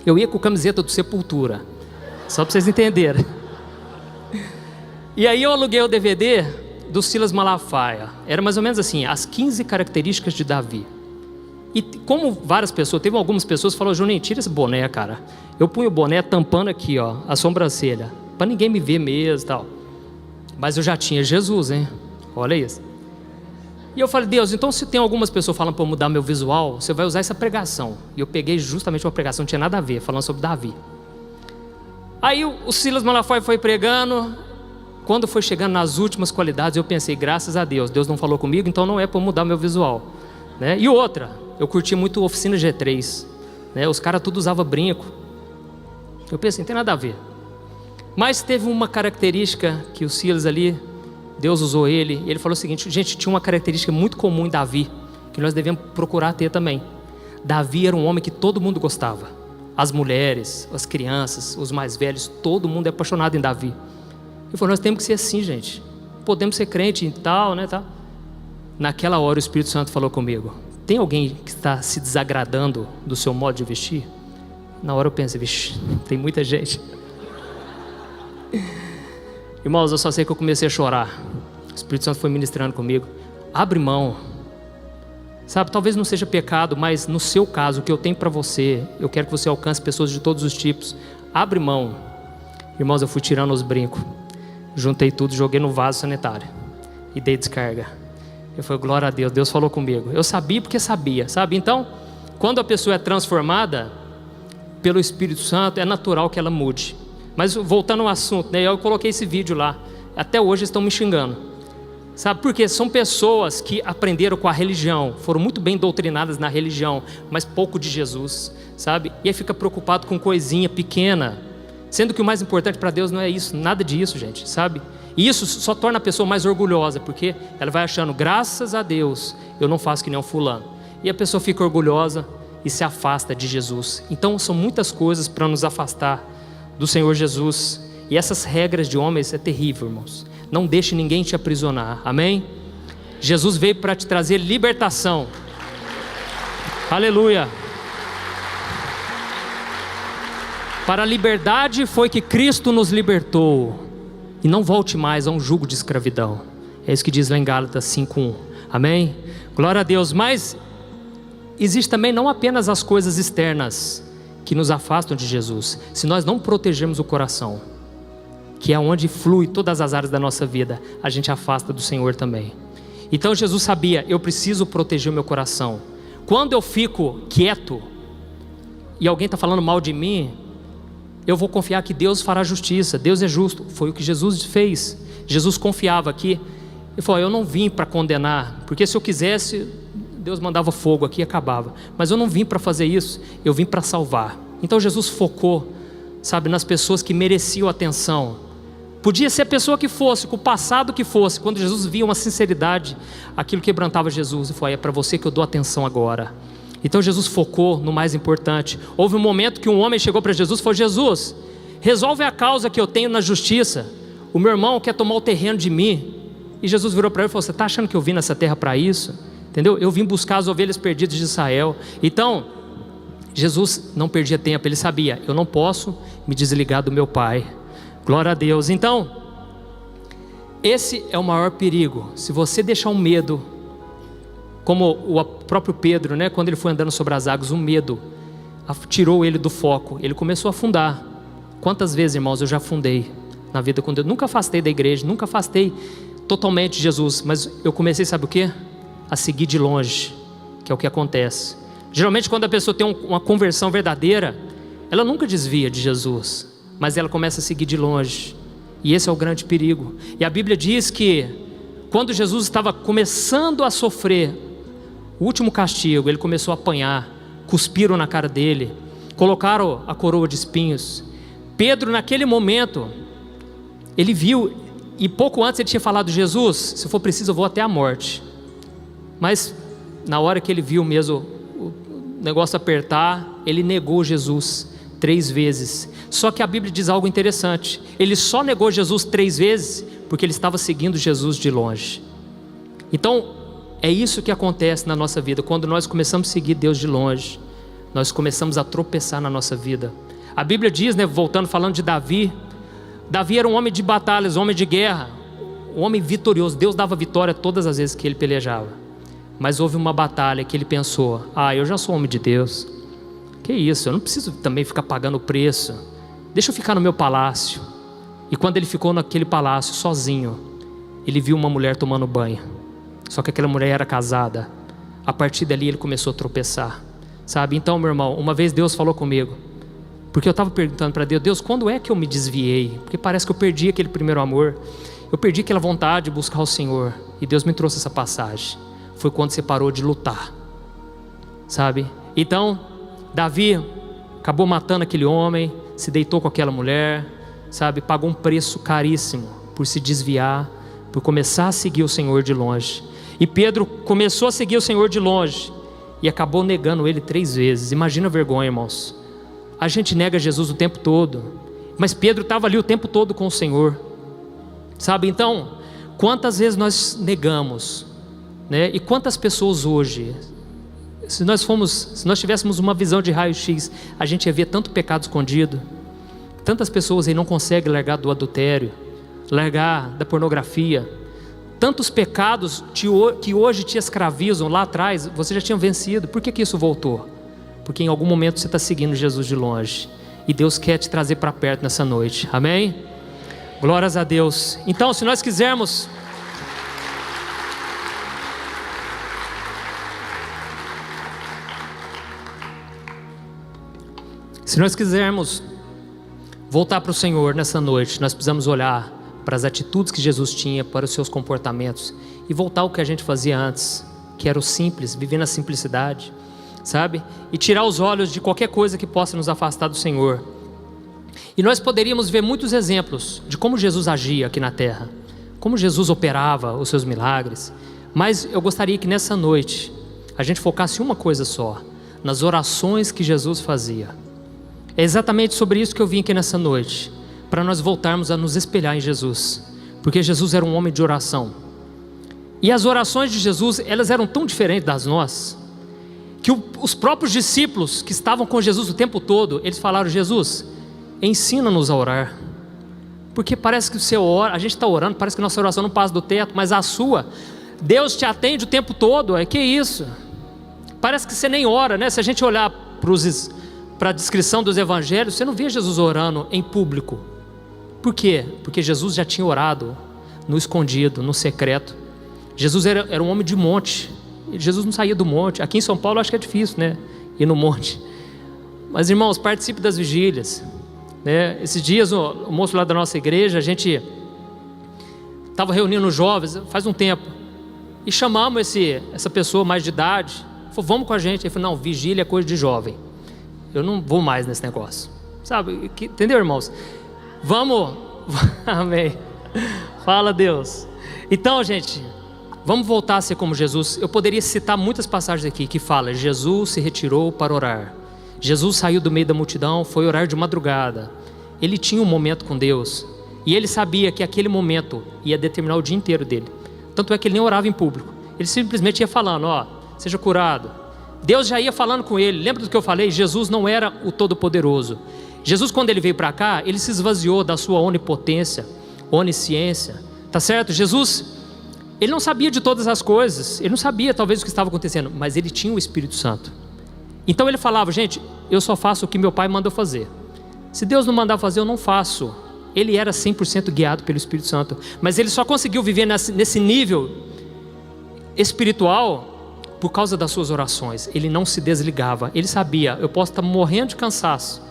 Eu ia com camiseta do Sepultura, só para vocês entenderem. E aí eu aluguei o DVD do Silas Malafaia. Era mais ou menos assim, as 15 características de Davi. E como várias pessoas, teve algumas pessoas que falaram, Juninho, tira esse boné, cara. Eu punho o boné tampando aqui, ó, a sobrancelha, para ninguém me ver mesmo e tal. Mas eu já tinha Jesus, hein? Olha isso. E eu falei, Deus, então se tem algumas pessoas falando para eu mudar meu visual, você vai usar essa pregação. E eu peguei justamente uma pregação, não tinha nada a ver, falando sobre Davi. Aí o Silas Malafaia foi pregando. Quando foi chegando nas últimas qualidades, eu pensei, graças a Deus, Deus não falou comigo, então não é para mudar meu visual, né? E outra, eu curti muito Oficina G3, né? Os caras tudo usavam brinco. Eu pensei, não tem nada a ver. Mas teve uma característica que o Silas ali, Deus usou ele, e ele falou o seguinte, gente, tinha uma característica muito comum em Davi, que nós devemos procurar ter também. Davi era um homem que todo mundo gostava. As mulheres, as crianças, os mais velhos, todo mundo é apaixonado em Davi. Ele falou, nós temos que ser assim, gente. Podemos ser crente e tal, né? Tá? Naquela hora o Espírito Santo falou comigo, tem alguém que está se desagradando do seu modo de vestir? Na hora eu pensei, vixe, tem muita gente. Irmãos, eu só sei que eu comecei a chorar. O Espírito Santo foi ministrando comigo. Abre mão. Sabe, talvez não seja pecado, mas no seu caso, o que eu tenho para você, eu quero que você alcance pessoas de todos os tipos. Abre mão. Irmãos, eu fui tirando os brincos. Juntei tudo, joguei no vaso sanitário e dei descarga. Eu falei, glória a Deus, Deus falou comigo. Eu sabia porque sabia, sabe? Então, quando a pessoa é transformada pelo Espírito Santo, é natural que ela mude. Mas voltando ao assunto, né? Eu coloquei esse vídeo lá. Até hoje estão me xingando. Sabe por quê? São pessoas que aprenderam com a religião, foram muito bem doutrinadas na religião, mas pouco de Jesus, sabe? E aí fica preocupado com coisinha pequena, sendo que o mais importante para Deus não é isso, nada disso, gente, sabe? E isso só torna a pessoa mais orgulhosa, porque ela vai achando, graças a Deus, eu não faço que nem um fulano. E a pessoa fica orgulhosa e se afasta de Jesus. Então são muitas coisas para nos afastar do Senhor Jesus. E essas regras de homens é terrível, irmãos. Não deixe ninguém te aprisionar, amém? Jesus veio para te trazer libertação. Aleluia. Para a liberdade foi que Cristo nos libertou. E não volte mais a um jugo de escravidão. É isso que diz lá em Gálatas 5:1. Amém? Glória a Deus. Mas existe também não apenas as coisas externas que nos afastam de Jesus. Se nós não protegermos o coração, que é onde flui todas as áreas da nossa vida, a gente afasta do Senhor também. Então Jesus sabia, eu preciso proteger o meu coração. Quando eu fico quieto e alguém está falando mal de mim, eu vou confiar que Deus fará justiça, Deus é justo. Foi o que Jesus fez. Jesus confiava aqui. Ele falou, eu não vim para condenar, porque se eu quisesse, Deus mandava fogo aqui e acabava. Mas eu não vim para fazer isso, eu vim para salvar. Então Jesus focou, sabe, nas pessoas que mereciam atenção. Podia ser a pessoa que fosse, com o passado que fosse. Quando Jesus via uma sinceridade, aquilo quebrantava Jesus. Ele falou, é para você que eu dou atenção agora. Então Jesus focou no mais importante. Houve um momento que um homem chegou para Jesus e falou, Jesus, resolve a causa que eu tenho na justiça. O meu irmão quer tomar o terreno de mim. E Jesus virou para ele e falou, você está achando que eu vim nessa terra para isso? Entendeu? Eu vim buscar as ovelhas perdidas de Israel. Então, Jesus não perdia tempo, ele sabia, eu não posso me desligar do meu Pai. Glória a Deus. Então, esse é o maior perigo. Se você deixar um medo, como o próprio Pedro, né, quando ele foi andando sobre as águas, o medo tirou ele do foco, ele começou a afundar. Quantas vezes, irmãos, eu já afundei na vida com Deus? Nunca afastei da igreja, nunca afastei totalmente Jesus, mas eu comecei, sabe o quê? A seguir de longe, que é o que acontece. Geralmente quando a pessoa tem uma conversão verdadeira, ela nunca desvia de Jesus, mas ela começa a seguir de longe, e esse é o grande perigo. E a Bíblia diz que quando Jesus estava começando a sofrer o último castigo, ele começou a apanhar, cuspiram na cara dele, colocaram a coroa de espinhos. Pedro, naquele momento, ele viu, e pouco antes ele tinha falado: Jesus, se for preciso eu vou até a morte. Mas na hora que ele viu mesmo o negócio apertar, ele negou Jesus 3 vezes. Só que a Bíblia diz algo interessante: ele só negou Jesus 3 vezes porque ele estava seguindo Jesus de longe. Então é isso que acontece na nossa vida. Quando nós começamos a seguir Deus de longe, nós começamos a tropeçar na nossa vida. A Bíblia diz, né, voltando, falando de Davi, Davi era um homem de batalhas, um homem de guerra, um homem vitorioso. Deus dava vitória todas as vezes que ele pelejava. Mas houve uma batalha que ele pensou: eu já sou homem de Deus, que isso, eu não preciso também ficar pagando o preço, deixa eu ficar no meu palácio. E quando ele ficou naquele palácio sozinho, ele viu uma mulher tomando banho, só que aquela mulher era casada. A partir dali ele começou a tropeçar, sabe? Então, meu irmão, uma vez Deus falou comigo, porque eu estava perguntando para Deus: quando é que eu me desviei? Porque parece que eu perdi aquele primeiro amor, eu perdi aquela vontade de buscar o Senhor. E Deus me trouxe essa passagem: foi quando você parou de lutar, sabe? Então Davi acabou matando aquele homem, se deitou com aquela mulher, sabe? Pagou um preço caríssimo por se desviar, por começar a seguir o Senhor de longe. E Pedro começou a seguir o Senhor de longe e acabou negando ele 3 vezes. Imagina a vergonha, irmãos. A gente nega Jesus o tempo todo, mas Pedro estava ali o tempo todo com o Senhor, sabe? Então, quantas vezes nós negamos, né? E quantas pessoas hoje, se nós tivéssemos uma visão de raio-x, a gente ia ver tanto pecado escondido. Tantas pessoas aí não conseguem largar do adultério, largar da pornografia. Tantos pecados que hoje te escravizam, lá atrás você já tinha vencido. Por que isso voltou? Porque em algum momento você está seguindo Jesus de longe, e Deus quer te trazer para perto nessa noite. Amém? Glórias a Deus. Então, se nós quisermos voltar para o Senhor nessa noite, nós precisamos olhar para as atitudes que Jesus tinha, para os seus comportamentos, e voltar ao que a gente fazia antes, que era o simples, viver na simplicidade, sabe? E tirar os olhos de qualquer coisa que possa nos afastar do Senhor. E nós poderíamos ver muitos exemplos de como Jesus agia aqui na terra, como Jesus operava os seus milagres, mas eu gostaria que nessa noite a gente focasse em uma coisa só: nas orações que Jesus fazia. É exatamente sobre isso que eu vim aqui nessa noite, para nós voltarmos a nos espelhar em Jesus, porque Jesus era um homem de oração. E as orações de Jesus, elas eram tão diferentes das nossas, que os próprios discípulos que estavam com Jesus o tempo todo, eles falaram: Jesus, ensina-nos a orar, porque parece que você ora, a gente está orando, parece que nossa oração não passa do teto, mas a sua, Deus te atende o tempo todo. Que isso? Parece que você nem ora, né? Se a gente olhar para a descrição dos evangelhos, você não vê Jesus orando em público. Por quê? Porque Jesus já tinha orado no escondido, no secreto. Jesus era um homem de monte. Jesus não saía do monte. Aqui em São Paulo acho que é difícil, né? Ir no monte. Mas, irmãos, participe das vigílias, né? Esses dias o moço lá da nossa igreja, a gente estava reunindo os jovens faz um tempo, e chamamos essa pessoa mais de idade. Falou: vamos com a gente. Ele falou: não, vigília é coisa de jovem, eu não vou mais nesse negócio, sabe? Entendeu, irmãos? Vamos. Amém. Fala, Deus. Então, gente, vamos voltar a ser como Jesus. Eu poderia citar muitas passagens aqui que falam: Jesus se retirou para orar, Jesus saiu do meio da multidão, foi orar de madrugada. Ele tinha um momento com Deus, e ele sabia que aquele momento ia determinar o dia inteiro dele. Tanto é que ele nem orava em público, ele simplesmente ia falando: seja curado. Deus já ia falando com ele. Lembra do que eu falei? Jesus não era o Todo-Poderoso. Jesus, quando ele veio para cá, ele se esvaziou da sua onipotência, onisciência, tá certo? Jesus, ele não sabia de todas as coisas, ele não sabia talvez o que estava acontecendo, mas ele tinha o Espírito Santo. Então ele falava: gente, eu só faço o que meu pai manda eu fazer. Se Deus não mandar fazer, eu não faço. ele era 100% guiado pelo Espírito Santo, mas ele só conseguiu viver nesse nível espiritual por causa das suas orações. Ele não se desligava, ele sabia, eu posso estar morrendo de cansaço,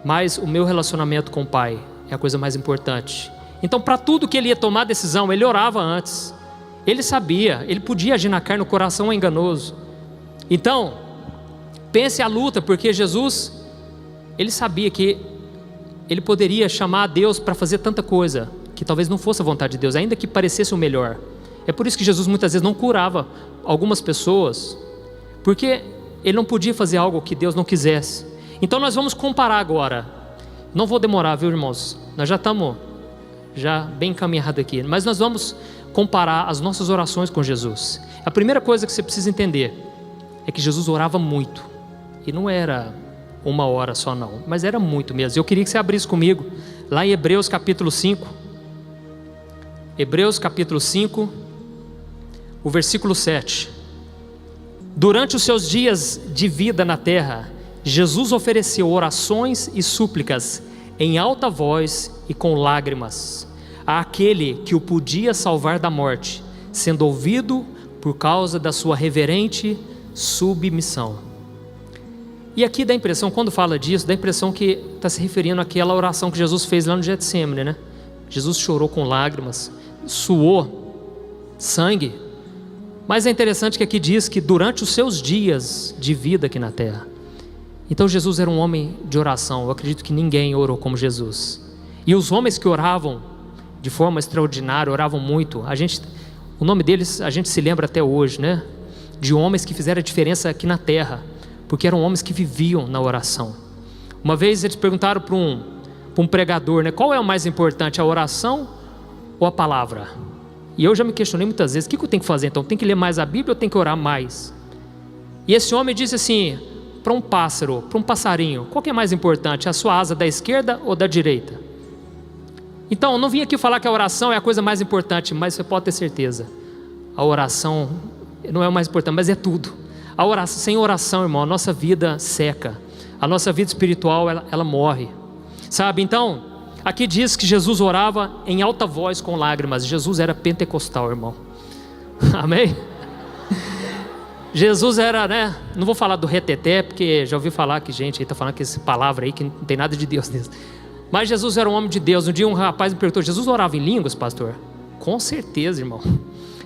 mas o meu relacionamento com o Pai é a coisa mais importante. Então, para tudo que ele ia tomar decisão, ele orava antes. Ele sabia, ele podia agir na carne, o coração é enganoso. Então, pense a luta, porque Jesus, ele sabia que ele poderia chamar a Deus para fazer tanta coisa, que talvez não fosse a vontade de Deus, ainda que parecesse o melhor. É por isso que Jesus muitas vezes não curava algumas pessoas, porque ele não podia fazer algo que Deus não quisesse. Então nós vamos comparar agora. Não vou demorar, viu, irmãos? Nós já estamos bem encaminhados aqui, mas nós vamos comparar as nossas orações com Jesus. A primeira coisa que você precisa entender é que Jesus orava muito, e não era 1 hora só não, mas era muito mesmo. Eu queria que você abrisse comigo lá em Hebreus capítulo 5. Hebreus capítulo 5, o versículo 7. Durante os seus dias de vida na terra, Jesus ofereceu orações e súplicas em alta voz e com lágrimas àquele que o podia salvar da morte, sendo ouvido por causa da sua reverente submissão. E aqui dá a impressão, quando fala disso, dá a impressão que está se referindo àquela oração que Jesus fez lá no Getsemane, né? Jesus chorou com lágrimas, suou sangue. Mas é interessante que aqui diz que durante os seus dias de vida aqui na terra. Então Jesus era um homem de oração. Eu acredito que ninguém orou como Jesus. E os homens que oravam de forma extraordinária, oravam muito. O nome deles a gente se lembra até hoje, né? De homens que fizeram a diferença aqui na terra, porque eram homens que viviam na oração. Uma vez eles perguntaram para um pregador, né? Qual é o mais importante, a oração ou a palavra? E eu já me questionei muitas vezes, o que eu tenho que fazer então? Tem que ler mais a Bíblia ou tem que orar mais? E esse homem disse assim, para um pássaro, para um passarinho, qual que é mais importante, a sua asa da esquerda ou da direita? Então, eu não vim aqui falar que a oração é a coisa mais importante, mas você pode ter certeza, a oração não é o mais importante, mas é tudo. A oração, sem oração, irmão, a nossa vida seca, a nossa vida espiritual, ela morre, sabe? Então, aqui diz que Jesus orava em alta voz com lágrimas. Jesus era pentecostal, irmão. Amém? Jesus era, né? Não vou falar do reteté, porque já ouvi falar que gente aí está falando que essa palavra aí que não tem nada de Deus nisso. Mas Jesus era um homem de Deus. Um dia um rapaz me perguntou, Jesus orava em línguas, pastor? Com certeza, irmão.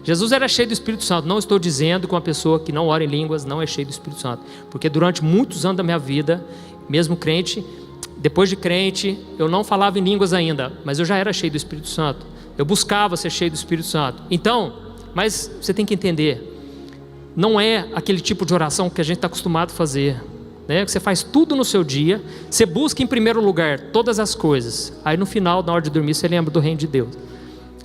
Jesus era cheio do Espírito Santo. Não estou dizendo que uma pessoa que não ora em línguas não é cheia do Espírito Santo, porque durante muitos anos da minha vida, mesmo crente, depois de crente, eu não falava em línguas ainda, mas eu já era cheio do Espírito Santo. Eu buscava ser cheio do Espírito Santo. Então, mas você tem que entender, não é aquele tipo de oração que a gente está acostumado a fazer, né? Que você faz tudo no seu dia, você busca em primeiro lugar todas as coisas, aí no final, na hora de dormir, você lembra do reino de Deus.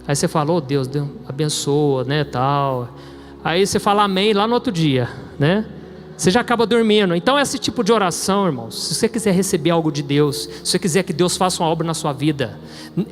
Aí você fala, Deus abençoa, né, tal. Aí você fala amém lá no outro dia, né? Você já acaba dormindo. Então esse tipo de oração, irmãos, se você quiser receber algo de Deus, se você quiser que Deus faça uma obra na sua vida,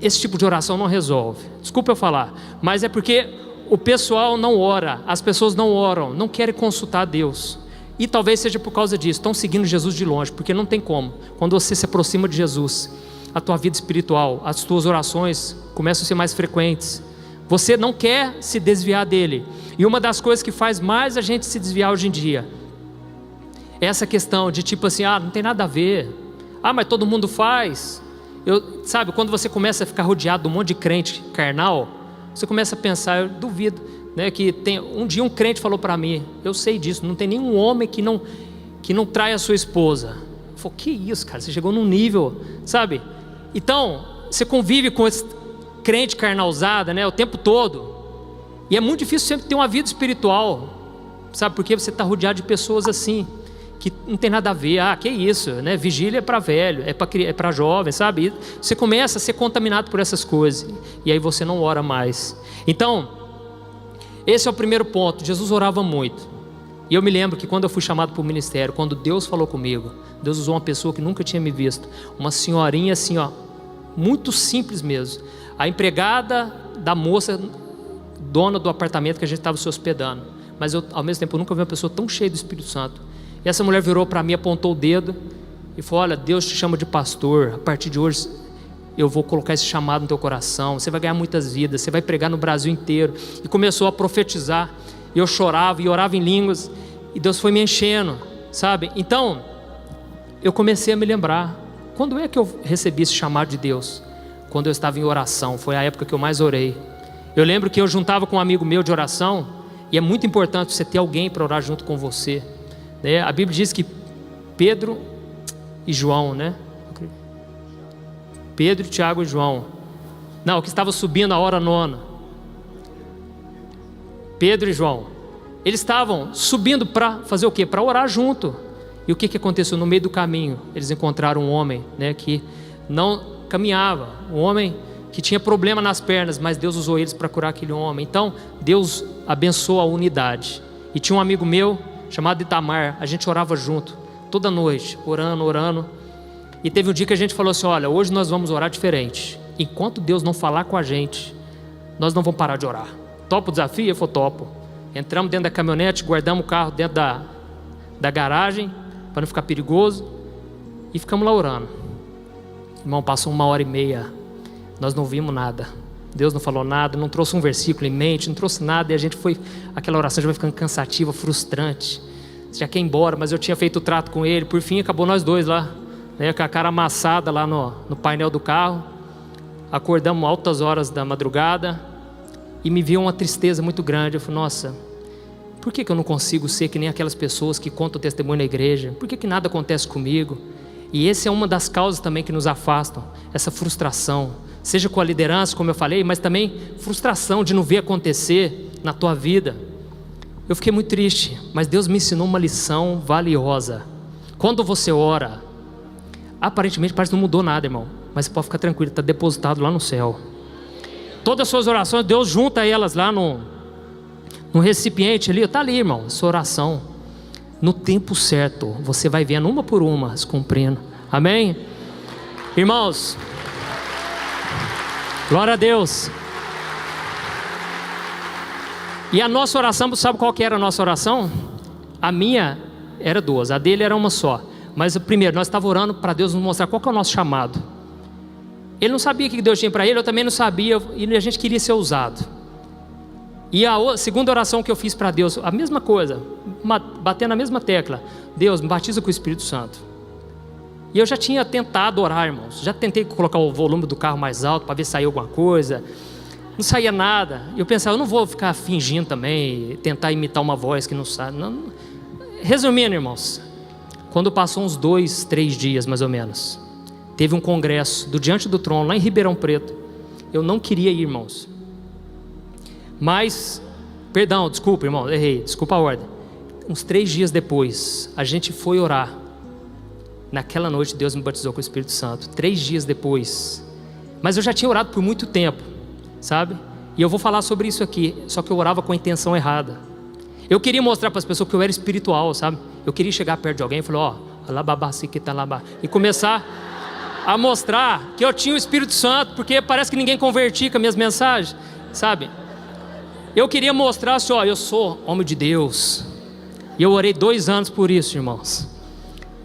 esse tipo de oração não resolve. Desculpa eu falar, mas é porque o pessoal não ora, as pessoas não oram, não querem consultar a Deus. E talvez seja por causa disso, estão seguindo Jesus de longe, porque não tem como. Quando você se aproxima de Jesus, a tua vida espiritual, as tuas orações começam a ser mais frequentes. Você não quer se desviar dele. E uma das coisas que faz mais a gente se desviar hoje em dia é essa questão de tipo assim, não tem nada a ver. Mas todo mundo faz. Sabe, quando você começa a ficar rodeado de um monte de crente carnal, você começa a pensar, eu duvido, né, que um dia um crente falou para mim, eu sei disso, não tem nenhum homem que não trai a sua esposa. Eu falei, que isso, cara, você chegou num nível, sabe? Então, você convive com esse crente carnalzada, né, o tempo todo, e é muito difícil sempre ter uma vida espiritual, sabe, porque você está rodeado de pessoas assim, que não tem nada a ver, que isso, né? Vigília é para velho, é para jovem, sabe? E você começa a ser contaminado por essas coisas, e aí você não ora mais. Então, esse é o primeiro ponto. Jesus orava muito, e eu me lembro que quando eu fui chamado para o ministério, quando Deus falou comigo, Deus usou uma pessoa que nunca tinha me visto, uma senhorinha assim, muito simples mesmo, a empregada da moça, dona do apartamento que a gente estava se hospedando, mas eu, ao mesmo tempo, eu nunca vi uma pessoa tão cheia do Espírito Santo. E essa mulher virou para mim, apontou o dedo e falou, olha, Deus te chama de pastor, a partir de hoje eu vou colocar esse chamado no teu coração, você vai ganhar muitas vidas, você vai pregar no Brasil inteiro. E começou a profetizar, e eu chorava e orava em línguas, e Deus foi me enchendo, sabe? Então, eu comecei a me lembrar, quando é que eu recebi esse chamado de Deus? Quando eu estava em oração, foi a época que eu mais orei. Eu lembro que eu juntava com um amigo meu de oração, e é muito importante você ter alguém para orar junto com você, né? A Bíblia diz que Pedro e João, né? Pedro, Tiago e João, não, que estava subindo a hora nona, Pedro e João, eles estavam subindo para fazer o quê? Para orar junto. E o que aconteceu? No meio do caminho, eles encontraram um homem, né, que não caminhava, um homem que tinha problema nas pernas, mas Deus usou eles para curar aquele homem. Então Deus abençoou a unidade. E tinha um amigo meu chamado Itamar, a gente orava junto toda noite, orando. E teve um dia que a gente falou assim: olha, hoje nós vamos orar diferente. Enquanto Deus não falar com a gente, nós não vamos parar de orar. Topa o desafio? Eu falei: topo. Entramos dentro da caminhonete, guardamos o carro dentro da garagem, para não ficar perigoso, e ficamos lá orando. Irmão, passou 1h30, nós não vimos nada. Deus não falou nada, não trouxe um versículo em mente, não trouxe nada, e a gente foi, aquela oração já vai ficando cansativa, frustrante. Você já quer ir embora, mas eu tinha feito o trato com ele. Por fim, acabou nós dois lá, né, com a cara amassada lá no painel do carro. Acordamos altas horas da madrugada, e me veio uma tristeza muito grande. Eu falei: nossa, por que eu não consigo ser que nem aquelas pessoas que contam o testemunho na igreja? Por que nada acontece comigo? E essa é uma das causas também que nos afastam, essa frustração, seja com a liderança, como eu falei, mas também frustração de não ver acontecer na tua vida. Eu fiquei muito triste, mas Deus me ensinou uma lição valiosa. Quando você ora, aparentemente parece que não mudou nada, irmão, mas você pode ficar tranquilo, está depositado lá no céu. Todas as suas orações, Deus junta elas lá no recipiente ali, está ali, irmão, sua oração. No tempo certo, você vai vendo uma por uma se cumprindo. Amém? Irmãos, glória a Deus. E a nossa oração, sabe qual que era a nossa oração? A minha era duas, a dele era uma só. Mas primeiro, nós estávamos orando para Deus nos mostrar qual que é o nosso chamado. Ele não sabia o que Deus tinha para ele, eu também não sabia, e a gente queria ser usado. E a segunda oração que eu fiz para Deus, a mesma coisa, batendo na mesma tecla: Deus, me batiza com o Espírito Santo. E eu já tinha tentado orar, irmãos, já tentei colocar o volume do carro mais alto para ver se saía alguma coisa, não saía nada. E eu pensava: eu não vou ficar fingindo também, tentar imitar uma voz que não sai. Não. Resumindo, irmãos, quando passou uns 2, 3 dias mais ou menos, teve um congresso do Diante do Trono lá em Ribeirão Preto. Eu não queria ir, irmãos, mas, perdão, desculpa, irmão, errei, desculpa a ordem. Uns 3 dias depois, a gente foi orar. Naquela noite Deus me batizou com o Espírito Santo, 3 dias depois. Mas eu já tinha orado por muito tempo, sabe? E eu vou falar sobre isso aqui, só que eu orava com a intenção errada. Eu queria mostrar para as pessoas que eu era espiritual, sabe? Eu queria chegar perto de alguém e falar: e começar a mostrar que eu tinha o Espírito Santo, porque parece que ninguém convertia com as minhas mensagens, sabe? Eu queria mostrar assim: ó, eu sou homem de Deus. E eu orei 2 anos por isso, irmãos.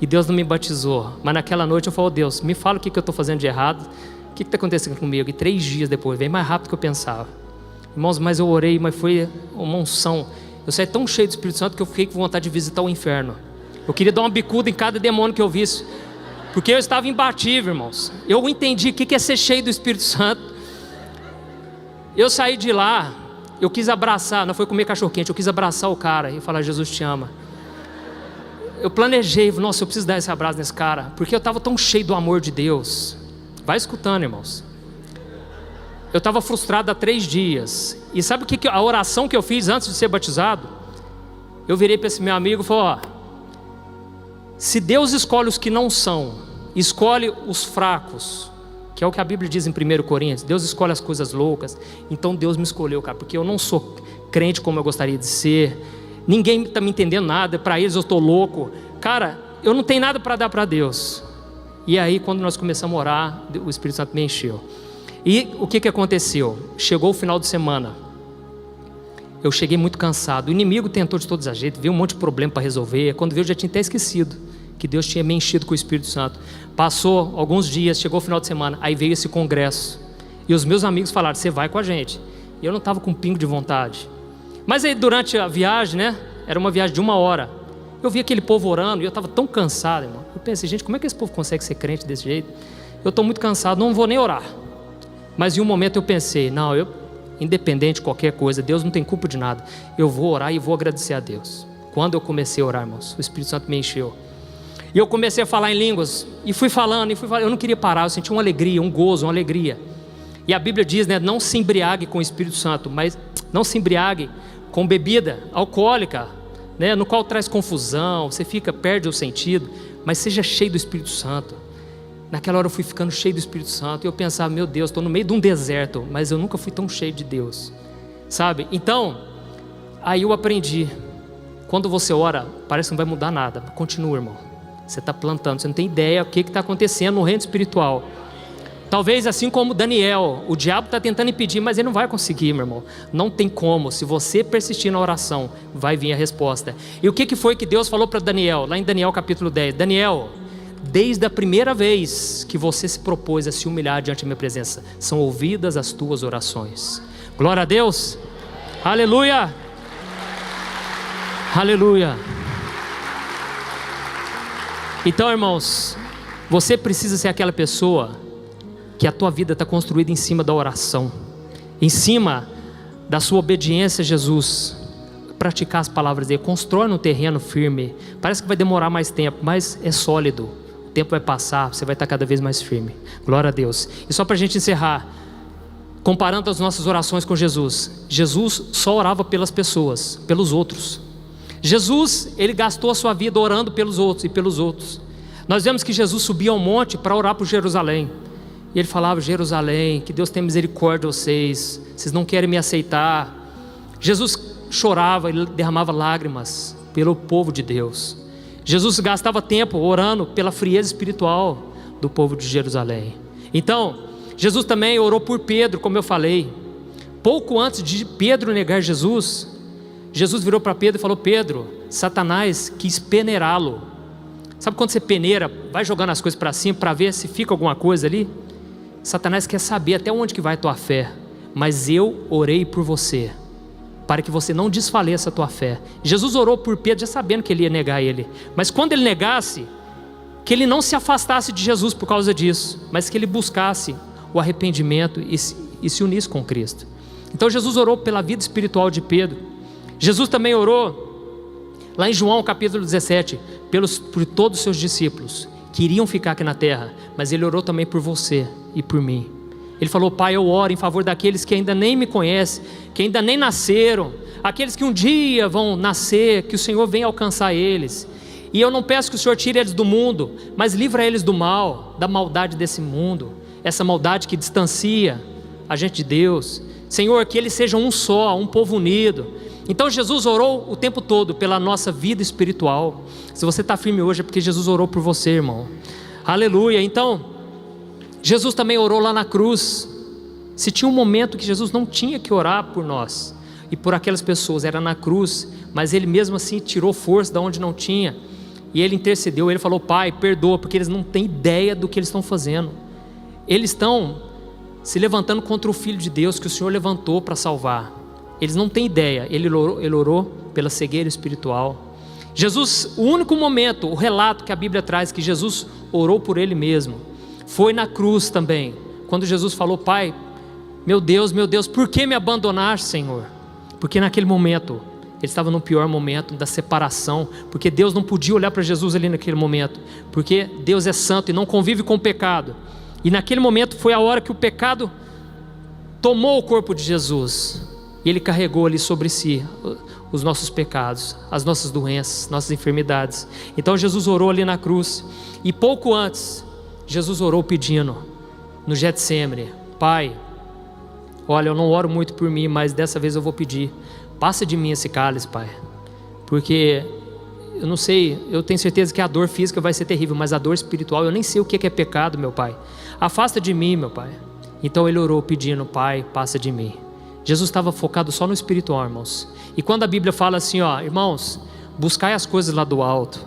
E Deus não me batizou. Mas naquela noite eu falei: Deus, me fala o que eu estou fazendo de errado. O que está acontecendo comigo? E 3 dias depois, veio mais rápido do que eu pensava. Irmãos, mas eu orei, mas foi uma unção. Eu saí tão cheio do Espírito Santo que eu fiquei com vontade de visitar o inferno. Eu queria dar uma bicuda em cada demônio que eu visse, porque eu estava imbatível, irmãos. Eu entendi o que é ser cheio do Espírito Santo. Eu saí de lá, eu quis abraçar, não foi comer cachorro quente, eu quis abraçar o cara e falar: Jesus te ama. Eu planejei, nossa, eu preciso dar esse abraço nesse cara, porque eu estava tão cheio do amor de Deus. Vai escutando, irmãos. Eu estava frustrado há 3 dias. E sabe o que a oração que eu fiz antes de ser batizado? Eu virei para esse meu amigo e falei: ó, se Deus escolhe os que não são, escolhe os fracos, que é o que a Bíblia diz em 1 Coríntios, Deus escolhe as coisas loucas. Então Deus me escolheu, cara, porque eu não sou crente como eu gostaria de ser. Ninguém está me entendendo nada, para eles eu estou louco. Cara, eu não tenho nada para dar para Deus. E aí quando nós começamos a orar, o Espírito Santo me encheu. E o que aconteceu? Chegou o final de semana, eu cheguei muito cansado. O inimigo tentou de todos os jeitos, viu um monte de problema para resolver. Quando viu, eu já tinha até esquecido que Deus tinha me enchido com o Espírito Santo. Passou alguns dias, chegou o final de semana, aí veio esse congresso. E os meus amigos falaram, você vai com a gente. E eu não estava com um pingo de vontade. Mas aí durante a viagem, né, era uma viagem de 1 hora, eu vi aquele povo orando e eu estava tão cansado, irmão. Eu pensei, gente, como é que esse povo consegue ser crente desse jeito? Eu estou muito cansado, não vou nem orar. Mas em um momento eu pensei, não, independente de qualquer coisa, Deus não tem culpa de nada. Eu vou orar e vou agradecer a Deus. Quando eu comecei a orar, irmãos, o Espírito Santo me encheu. E eu comecei a falar em línguas, e fui falando, eu não queria parar, eu senti uma alegria, um gozo, uma alegria. E a Bíblia diz, né, não se embriague com o Espírito Santo, mas não se embriague com bebida alcoólica, né, no qual traz confusão, você perde o sentido, mas seja cheio do Espírito Santo. Naquela hora eu fui ficando cheio do Espírito Santo, e eu pensava, meu Deus, estou no meio de um deserto, mas eu nunca fui tão cheio de Deus, sabe? Então, aí eu aprendi, quando você ora, parece que não vai mudar nada, continua, irmão, você está plantando, você não tem ideia o que está acontecendo no reino espiritual. Talvez assim como Daniel, o diabo está tentando impedir, mas ele não vai conseguir, meu irmão. Não tem como, se você persistir na oração, vai vir a resposta. E o que foi que Deus falou para Daniel, lá em Daniel capítulo 10? Daniel, desde a primeira vez que você se propôs a se humilhar diante da minha presença, são ouvidas as tuas orações. Glória a Deus, aleluia, aleluia. Então, irmãos, você precisa ser aquela pessoa que a tua vida está construída em cima da oração, em cima da sua obediência a Jesus, praticar as palavras dele, constrói um terreno firme. Parece que vai demorar mais tempo, mas é sólido. O tempo vai passar, você vai estar cada vez mais firme. Glória a Deus. E só para a gente encerrar, comparando as nossas orações com Jesus, Jesus só orava pelas pessoas, pelos outros. Jesus, ele gastou a sua vida orando pelos outros e pelos outros. Nós vemos que Jesus subia ao monte para orar por Jerusalém. E ele falava, Jerusalém, que Deus tenha misericórdia de vocês, vocês não querem me aceitar. Jesus chorava, ele derramava lágrimas pelo povo de Deus. Jesus gastava tempo orando pela frieza espiritual do povo de Jerusalém. Então, Jesus também orou por Pedro, como eu falei. Pouco antes de Pedro negar Jesus, Jesus virou para Pedro e falou, Pedro, Satanás quis peneirá-lo. Sabe quando você peneira, vai jogando as coisas para cima para ver se fica alguma coisa ali? Satanás quer saber até onde que vai a tua fé, mas eu orei por você, para que você não desfaleça a tua fé. Jesus orou por Pedro já sabendo que ele ia negar ele, mas quando ele negasse, que ele não se afastasse de Jesus por causa disso, mas que ele buscasse o arrependimento e se unisse com Cristo. Então Jesus orou pela vida espiritual de Pedro. Jesus também orou, lá em João capítulo 17, por todos os seus discípulos, que iriam ficar aqui na terra, mas ele orou também por você e por mim. Ele falou, Pai, eu oro em favor daqueles que ainda nem me conhecem, que ainda nem nasceram, aqueles que um dia vão nascer, que o Senhor venha alcançar eles. E eu não peço que o Senhor tire eles do mundo, mas livra eles do mal, da maldade desse mundo, essa maldade que distancia a gente de Deus. Senhor, que eles sejam um só, um povo unido. Então Jesus orou o tempo todo pela nossa vida espiritual. Se você está firme hoje é porque Jesus orou por você, irmão. Aleluia. Então, Jesus também orou lá na cruz. Se tinha um momento que Jesus não tinha que orar por nós e por aquelas pessoas, era na cruz, mas ele mesmo assim tirou força de onde não tinha, e ele intercedeu, ele falou, Pai, perdoa, porque eles não têm ideia do que eles estão fazendo. Eles estão se levantando contra o Filho de Deus que o Senhor levantou para salvar. Eles não têm ideia. Ele orou pela cegueira espiritual. Jesus, o único momento, o relato que a Bíblia traz que Jesus orou por ele mesmo, foi na cruz também, quando Jesus falou, Pai, meu Deus, por que me abandonaste, Senhor? Porque naquele momento, ele estava no pior momento da separação, porque Deus não podia olhar para Jesus ali naquele momento, porque Deus é santo e não convive com o pecado. E naquele momento foi a hora que o pecado tomou o corpo de Jesus, e ele carregou ali sobre si os nossos pecados, as nossas doenças, nossas enfermidades. Então Jesus orou ali na cruz, e pouco antes, Jesus orou pedindo, no Getsemane, Pai, olha, eu não oro muito por mim, mas dessa vez eu vou pedir, passa de mim esse cálice, Pai, porque eu não sei, eu tenho certeza que a dor física vai ser terrível, mas a dor espiritual, eu nem sei o que é pecado, meu Pai, afasta de mim, meu Pai. Então ele orou pedindo, Pai, passa de mim. Jesus estava focado só no espiritual, irmãos. E quando a Bíblia fala assim, ó, irmãos, buscai as coisas lá do alto,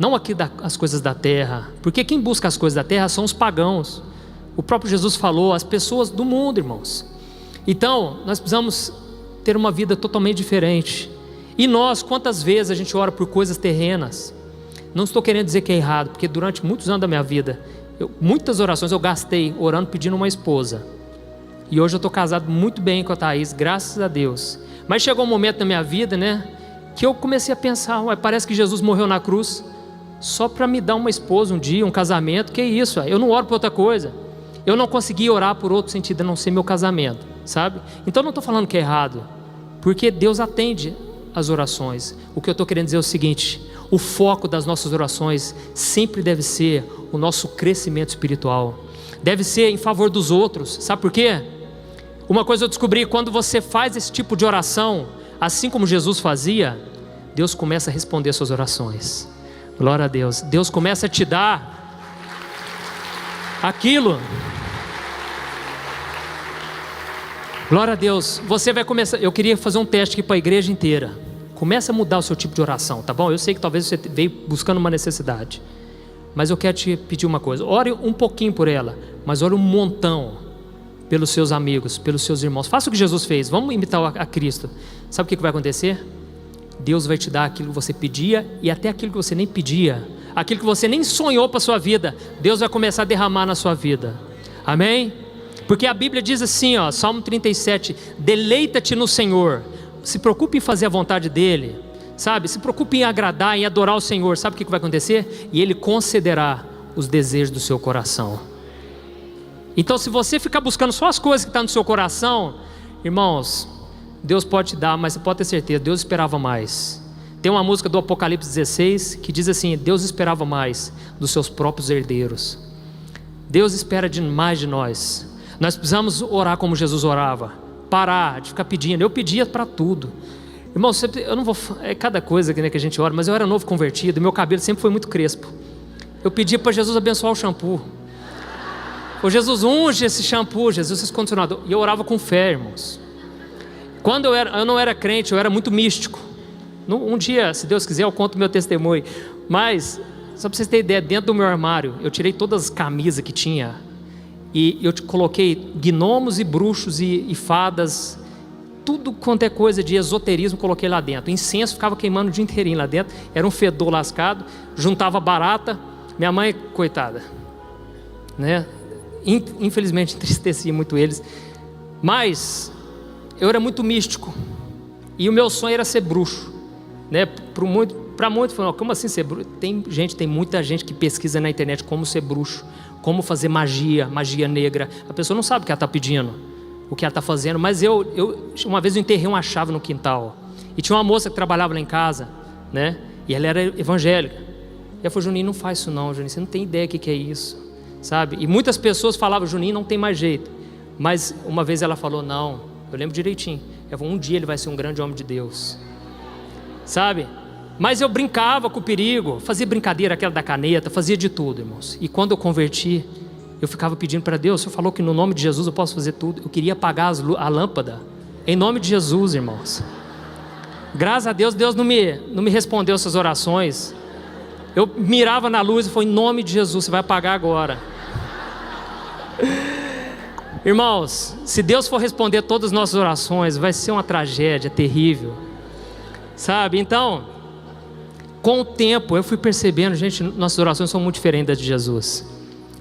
não aqui as coisas da terra, porque quem busca as coisas da terra são os pagãos. O próprio Jesus falou, as pessoas do mundo, irmãos. Então, nós precisamos ter uma vida totalmente diferente. E nós, quantas vezes a gente ora por coisas terrenas? Não estou querendo dizer que é errado, porque durante muitos anos da minha vida, muitas orações eu gastei orando pedindo uma esposa. E hoje eu estou casado muito bem com a Thaís, graças a Deus. Mas chegou um momento na minha vida, né, que eu comecei a pensar, parece que Jesus morreu na cruz só para me dar uma esposa um dia, um casamento. Que isso? Eu não oro por outra coisa. Eu não consegui orar por outro sentido a não ser meu casamento, sabe? Então não estou falando que é errado, porque Deus atende as orações. O que eu estou querendo dizer é o seguinte: o foco das nossas orações sempre deve ser o nosso crescimento espiritual, deve ser em favor dos outros. Sabe por quê? Uma coisa eu descobri: quando você faz esse tipo de oração, assim como Jesus fazia, Deus começa a responder suas orações. Glória a Deus. Deus começa a te dar aquilo. Glória a Deus. Você vai começar. Eu queria fazer um teste aqui para a igreja inteira. Começa a mudar o seu tipo de oração, tá bom? Eu sei que talvez você veio buscando uma necessidade, mas eu quero te pedir uma coisa: ore um pouquinho por ela, mas ore um montão pelos seus amigos, pelos seus irmãos. Faça o que Jesus fez. Vamos imitar a Cristo. Sabe o que vai acontecer? Deus vai te dar aquilo que você pedia, e até aquilo que você nem pedia, aquilo que você nem sonhou para a sua vida, Deus vai começar a derramar na sua vida. Amém? Porque a Bíblia diz assim, Salmo 37, deleita-te no Senhor. Se preocupe em fazer a vontade dEle, sabe? Se preocupe em agradar, em adorar o Senhor. Sabe o que vai acontecer? E Ele concederá os desejos do seu coração. Então, se você ficar buscando só as coisas que estão no seu coração, irmãos, Deus pode te dar, mas você pode ter certeza, Deus esperava mais. Tem uma música do Apocalipse 16 que diz assim: Deus esperava mais dos seus próprios herdeiros. Deus espera mais de nós. Nós precisamos orar como Jesus orava, parar de ficar pedindo. Eu pedia para tudo, irmão. Eu não vou, é cada coisa que a gente ora, mas eu era novo convertido e meu cabelo sempre foi muito crespo. Eu pedia para Jesus abençoar o shampoo. Ô Jesus, unge esse shampoo, Jesus, esse condicionador. E eu orava com fé, irmãos. Quando eu não era crente, eu era muito místico. Um dia, se Deus quiser, eu conto o meu testemunho. Mas, só para vocês terem ideia, dentro do meu armário, eu tirei todas as camisas que tinha, e eu coloquei gnomos e bruxos e fadas, tudo quanto é coisa de esoterismo, coloquei lá dentro. Incenso ficava queimando o dia inteirinho lá dentro, era um fedor lascado, juntava barata. Minha mãe, coitada, né? Infelizmente entristecia muito eles, mas eu era muito místico, e o meu sonho era ser bruxo, né? Para muitos, como assim ser bruxo? Tem muita gente que pesquisa na internet como ser bruxo, como fazer magia negra. A pessoa não sabe o que ela está pedindo, o que ela está fazendo. Mas uma vez eu enterrei uma chave no quintal, e tinha uma moça que trabalhava lá em casa, né? E ela era evangélica. E ela falou: Juninho, não faz isso não, Juninho, você não tem ideia do que é isso, sabe? E muitas pessoas falavam: Juninho, não tem mais jeito. Mas uma vez ela falou: não, eu lembro direitinho, ela falou: um dia ele vai ser um grande homem de Deus, sabe? Mas eu brincava com o perigo, fazia brincadeira, aquela da caneta, fazia de tudo, irmãos. E quando eu converti, eu ficava pedindo para Deus: o Senhor falou que no nome de Jesus eu posso fazer tudo. Eu queria apagar a lâmpada, em nome de Jesus, irmãos. Graças a Deus, Deus não me respondeu essas orações. Eu mirava na luz e falei: em nome de Jesus, você vai apagar agora. Irmãos, se Deus for responder todas as nossas orações, vai ser uma tragédia terrível, sabe? Então, com o tempo eu fui percebendo, gente, nossas orações são muito diferentes das de Jesus.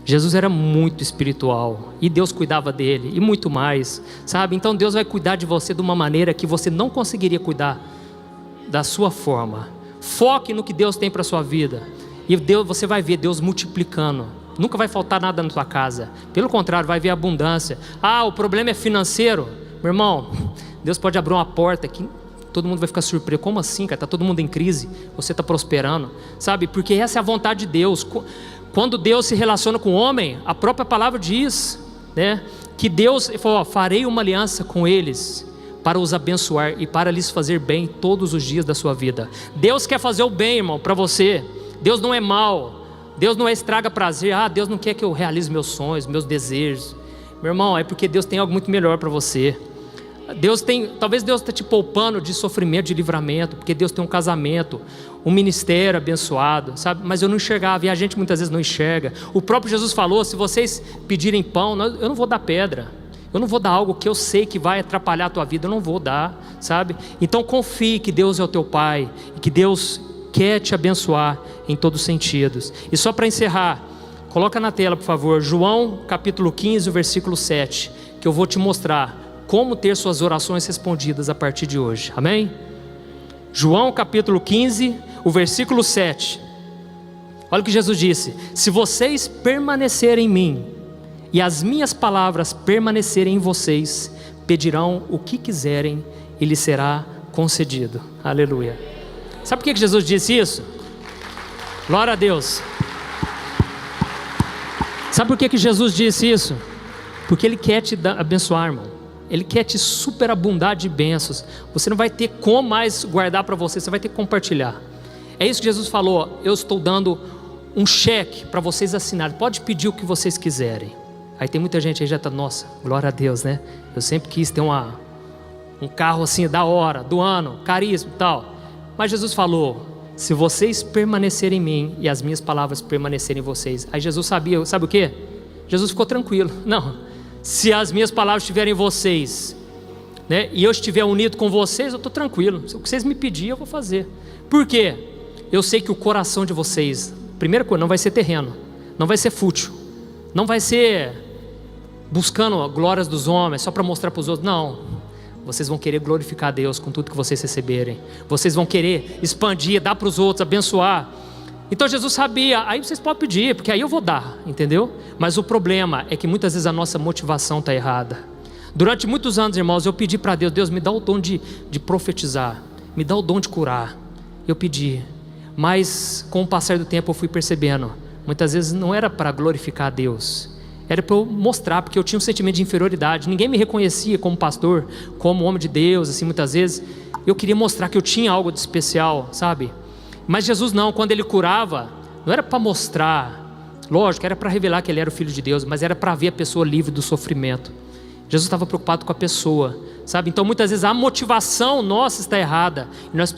Jesus era muito espiritual, e Deus cuidava dele, e muito mais, sabe? Então Deus vai cuidar de você de uma maneira que você não conseguiria cuidar da sua forma. Foque no que Deus tem para a sua vida, e você vai ver Deus multiplicando. Nunca vai faltar nada na tua casa, pelo contrário, vai ver abundância. O problema é financeiro, meu irmão, Deus pode abrir uma porta que todo mundo vai ficar surpreso. Como assim, cara? Está todo mundo em crise, você está prosperando, sabe? Porque essa é a vontade de Deus. Quando Deus se relaciona com o homem, a própria palavra diz, né, que Deus falou: farei uma aliança com eles para os abençoar e para lhes fazer bem todos os dias da sua vida. Deus quer fazer o bem, irmão, para você. Deus não é mau, Deus não estraga prazer. Deus não quer que eu realize meus sonhos, meus desejos. Meu irmão, é porque Deus tem algo muito melhor para você. talvez Deus está te poupando de sofrimento, de livramento, porque Deus tem um casamento, um ministério abençoado, sabe? Mas eu não enxergava, e a gente muitas vezes não enxerga. O próprio Jesus falou: se vocês pedirem pão, eu não vou dar pedra, eu não vou dar algo que eu sei que vai atrapalhar a tua vida, eu não vou dar, sabe? Então confie que Deus é o teu Pai, e que Deus quer te abençoar em todos os sentidos. E só para encerrar, coloca na tela, por favor, João capítulo 15, o versículo 7, que eu vou te mostrar como ter suas orações respondidas a partir de hoje, amém? João capítulo 15, o versículo 7, olha o que Jesus disse: se vocês permanecerem em mim, e as minhas palavras permanecerem em vocês, pedirão o que quiserem, e lhes será concedido. Aleluia. Sabe por que Jesus disse isso? Glória a Deus. Sabe por que Jesus disse isso? Porque Ele quer te abençoar, irmão. Ele quer te superabundar de bênçãos. Você não vai ter como mais guardar para você, você vai ter que compartilhar. É isso que Jesus falou: eu estou dando um cheque para vocês assinarem, pode pedir o que vocês quiserem. Aí tem muita gente aí já está: nossa, glória a Deus, né? Eu sempre quis ter um carro assim da hora, do ano, caríssimo e tal. Mas Jesus falou: se vocês permanecerem em mim e as minhas palavras permanecerem em vocês. Aí Jesus sabia, sabe o que? Jesus ficou tranquilo. Não, se as minhas palavras estiverem em vocês, né, e eu estiver unido com vocês, eu estou tranquilo. O que vocês me pedirem eu vou fazer. Por quê? Eu sei que o coração de vocês, primeira coisa, não vai ser terreno, não vai ser fútil, não vai ser buscando glórias dos homens só para mostrar para os outros. Não, vocês vão querer glorificar a Deus com tudo que vocês receberem. Vocês vão querer expandir, dar para os outros, abençoar. Então Jesus sabia: aí vocês podem pedir, porque aí eu vou dar, entendeu? Mas o problema é que muitas vezes a nossa motivação está errada. Durante muitos anos, irmãos, eu pedi para Deus: Deus, me dá o dom de profetizar, me dá o dom de curar. Eu pedi, mas com o passar do tempo eu fui percebendo, muitas vezes não era para glorificar a Deus, era para eu mostrar, porque eu tinha um sentimento de inferioridade. Ninguém me reconhecia como pastor, como homem de Deus, assim, muitas vezes eu queria mostrar que eu tinha algo de especial, sabe? Mas Jesus não, quando Ele curava, não era para mostrar, lógico, era para revelar que Ele era o Filho de Deus, mas era para ver a pessoa livre do sofrimento. Jesus estava preocupado com a pessoa, sabe? Então muitas vezes a motivação nossa está errada, e nós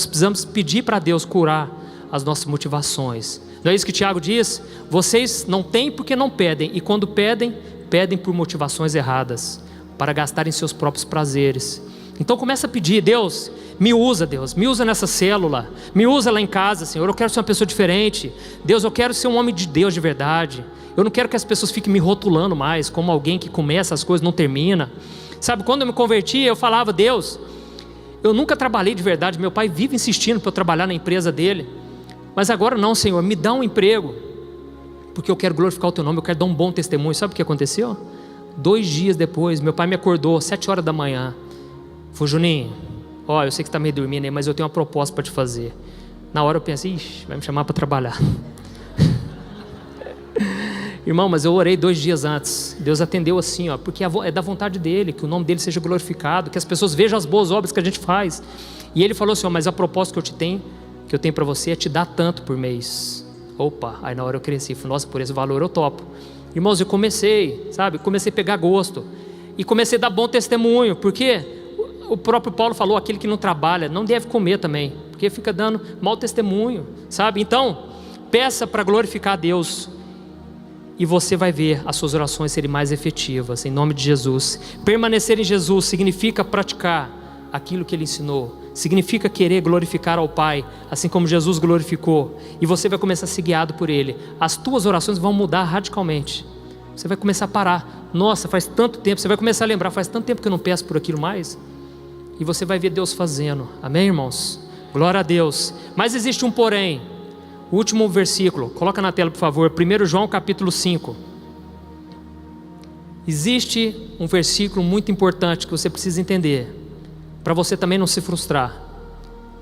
precisamos pedir para Deus curar as nossas motivações. Não é isso que Tiago diz? Vocês não têm porque não pedem, e quando pedem, pedem por motivações erradas, para gastarem seus próprios prazeres. Então começa a pedir: Deus, me usa nessa célula, me usa lá em casa, Senhor, eu quero ser uma pessoa diferente. Deus, eu quero ser um homem de Deus de verdade. Eu não quero que as pessoas fiquem me rotulando mais como alguém que começa as coisas e não termina. Sabe, quando eu me converti, eu falava: Deus, eu nunca trabalhei de verdade, meu pai vive insistindo para eu trabalhar na empresa dele, mas agora não, Senhor, me dá um emprego, porque eu quero glorificar o teu nome, eu quero dar um bom testemunho. Sabe o que aconteceu? 2 dias depois, meu pai me acordou, 7 horas da manhã, falou: Juninho, ó, eu sei que você está meio dormindo aí, mas eu tenho uma proposta para te fazer. Na hora eu pensei: ixi, vai me chamar para trabalhar. Irmão, mas eu orei 2 dias antes, Deus atendeu assim, ó, porque é da vontade dEle, que o nome dEle seja glorificado, que as pessoas vejam as boas obras que a gente faz. E Ele falou assim: ó, mas a proposta que eu tenho para você é te dar tanto por mês. Opa, aí na hora eu cresci, falei: nossa, por esse valor eu topo. Irmãos, eu comecei a pegar gosto, e comecei a dar bom testemunho, porque o próprio Paulo falou: aquele que não trabalha não deve comer também, porque fica dando mau testemunho, sabe? Então, peça para glorificar a Deus, e você vai ver as suas orações serem mais efetivas, em nome de Jesus. Permanecer em Jesus significa praticar aquilo que Ele ensinou, significa querer glorificar ao Pai, assim como Jesus glorificou, e você vai começar a ser guiado por Ele. As tuas orações vão mudar radicalmente, você vai começar a parar: nossa, faz tanto tempo, você vai começar a lembrar: faz tanto tempo que eu não peço por aquilo mais, e você vai ver Deus fazendo, amém, irmãos? Glória a Deus. Mas existe um porém. O último versículo, coloca na tela, por favor, 1 João capítulo 5. Existe um versículo muito importante que você precisa entender, para você também não se frustrar,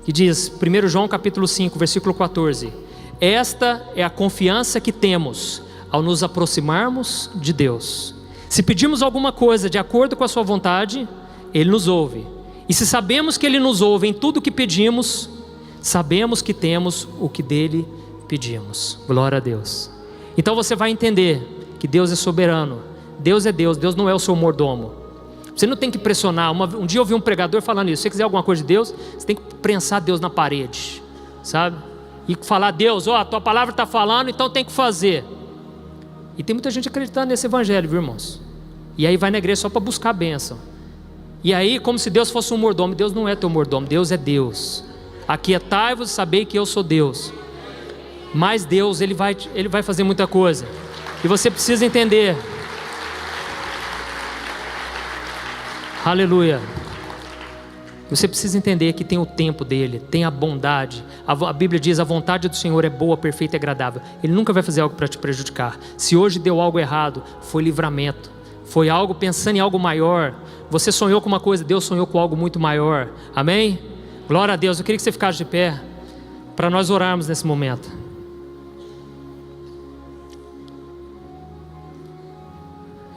que diz, 1 João capítulo 5, versículo 14: esta é a confiança que temos ao nos aproximarmos de Deus. Se pedimos alguma coisa de acordo com a sua vontade, Ele nos ouve. E se sabemos que Ele nos ouve em tudo o que pedimos, sabemos que temos o que dele pedimos. Glória a Deus. Então você vai entender que Deus é soberano, Deus é Deus, Deus não é o seu mordomo. Você não tem que pressionar. Um dia eu ouvi um pregador falando isso: se você quiser alguma coisa de Deus, você tem que prensar Deus na parede, sabe? E falar: Deus, a tua palavra está falando, então tem que fazer. E tem muita gente acreditando nesse evangelho, viu, irmãos? E aí vai na igreja só para buscar a bênção. E aí, como se Deus fosse um mordomo. Deus não é teu mordomo, Deus é Deus. Aquietai-vos e sabei que eu sou Deus. Mas Deus, Ele vai fazer muita coisa. E você precisa entender. Aleluia. Você precisa entender que tem o tempo dele, tem a bondade. A Bíblia diz: a vontade do Senhor é boa, perfeita e agradável. Ele nunca vai fazer algo para te prejudicar. Se hoje deu algo errado, foi livramento. Foi algo pensando em algo maior. Você sonhou com uma coisa, Deus sonhou com algo muito maior. Amém? Glória a Deus. Eu queria que você ficasse de pé para nós orarmos nesse momento.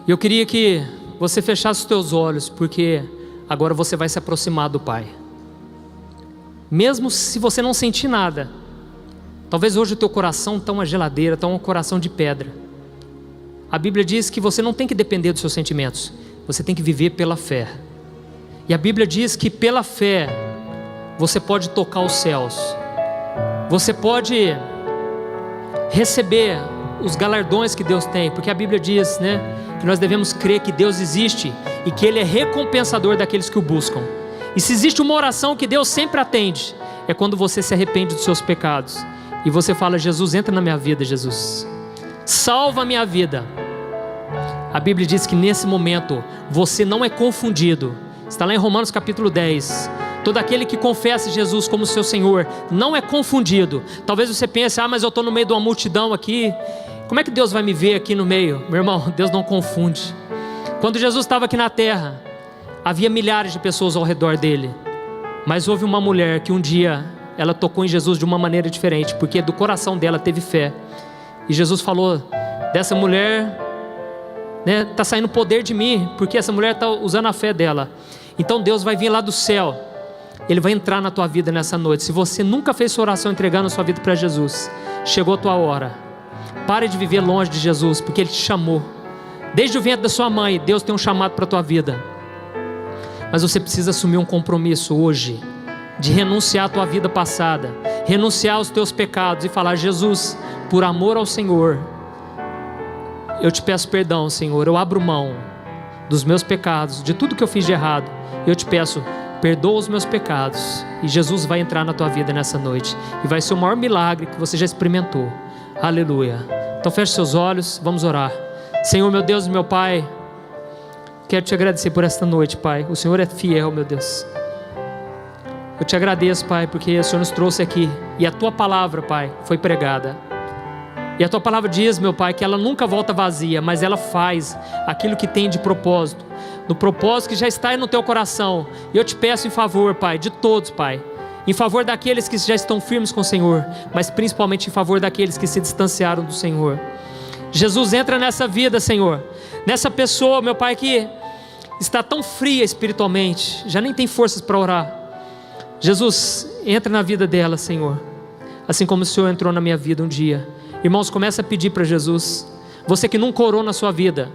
E eu queria que você fechasse os teus olhos, porque agora você vai se aproximar do Pai. Mesmo se você não sentir nada, talvez hoje o teu coração está uma geladeira, está um coração de pedra. A Bíblia diz que você não tem que depender dos seus sentimentos, você tem que viver pela fé. E a Bíblia diz que pela fé você pode tocar os céus, você pode receber os galardões que Deus tem, porque a Bíblia diz, que nós devemos crer que Deus existe e que Ele é recompensador daqueles que o buscam. E se existe uma oração que Deus sempre atende, é quando você se arrepende dos seus pecados e você fala: Jesus, entra na minha vida, Jesus, salva a minha vida. A Bíblia diz que nesse momento você não é confundido. Está lá em Romanos capítulo 10. Todo aquele que confessa Jesus como seu Senhor não é confundido. Talvez você pense: mas eu estou no meio de uma multidão aqui, como é que Deus vai me ver aqui no meio? Meu irmão, Deus não confunde. Quando Jesus estava aqui na terra, havia milhares de pessoas ao redor dele, mas houve uma mulher que um dia ela tocou em Jesus de uma maneira diferente, porque do coração dela teve fé. E Jesus falou: dessa mulher está saindo poder de mim, porque essa mulher está usando a fé dela. Então Deus vai vir lá do céu, Ele vai entrar na tua vida nessa noite. Se você nunca fez sua oração entregando a sua vida para Jesus, chegou a tua hora. Pare de viver longe de Jesus, porque Ele te chamou. Desde o ventre da sua mãe, Deus tem um chamado para a tua vida. Mas você precisa assumir um compromisso hoje, de renunciar à tua vida passada, renunciar aos teus pecados e falar: Jesus, por amor ao Senhor, eu te peço perdão, Senhor. Eu abro mão dos meus pecados, de tudo que eu fiz de errado. Eu te peço, perdoa os meus pecados. E Jesus vai entrar na tua vida nessa noite, e vai ser o maior milagre que você já experimentou. Aleluia. Então feche seus olhos, vamos orar. Senhor, meu Deus e meu Pai, quero te agradecer por esta noite, Pai. O Senhor é fiel, meu Deus. Eu te agradeço, Pai, porque o Senhor nos trouxe aqui, e a tua palavra, Pai, foi pregada. E a tua palavra diz, meu Pai, que ela nunca volta vazia, mas ela faz aquilo que tem de propósito, no propósito que já está aí no teu coração. E eu te peço em favor, Pai, de todos, Pai, em favor daqueles que já estão firmes com o Senhor, mas principalmente em favor daqueles que se distanciaram do Senhor. Jesus, entra nessa vida, Senhor, nessa pessoa, meu Pai, que está tão fria espiritualmente, já nem tem forças para orar. Jesus, entra na vida dela, Senhor, assim como o Senhor entrou na minha vida um dia. Irmãos, começa a pedir para Jesus. Você que nunca orou na sua vida,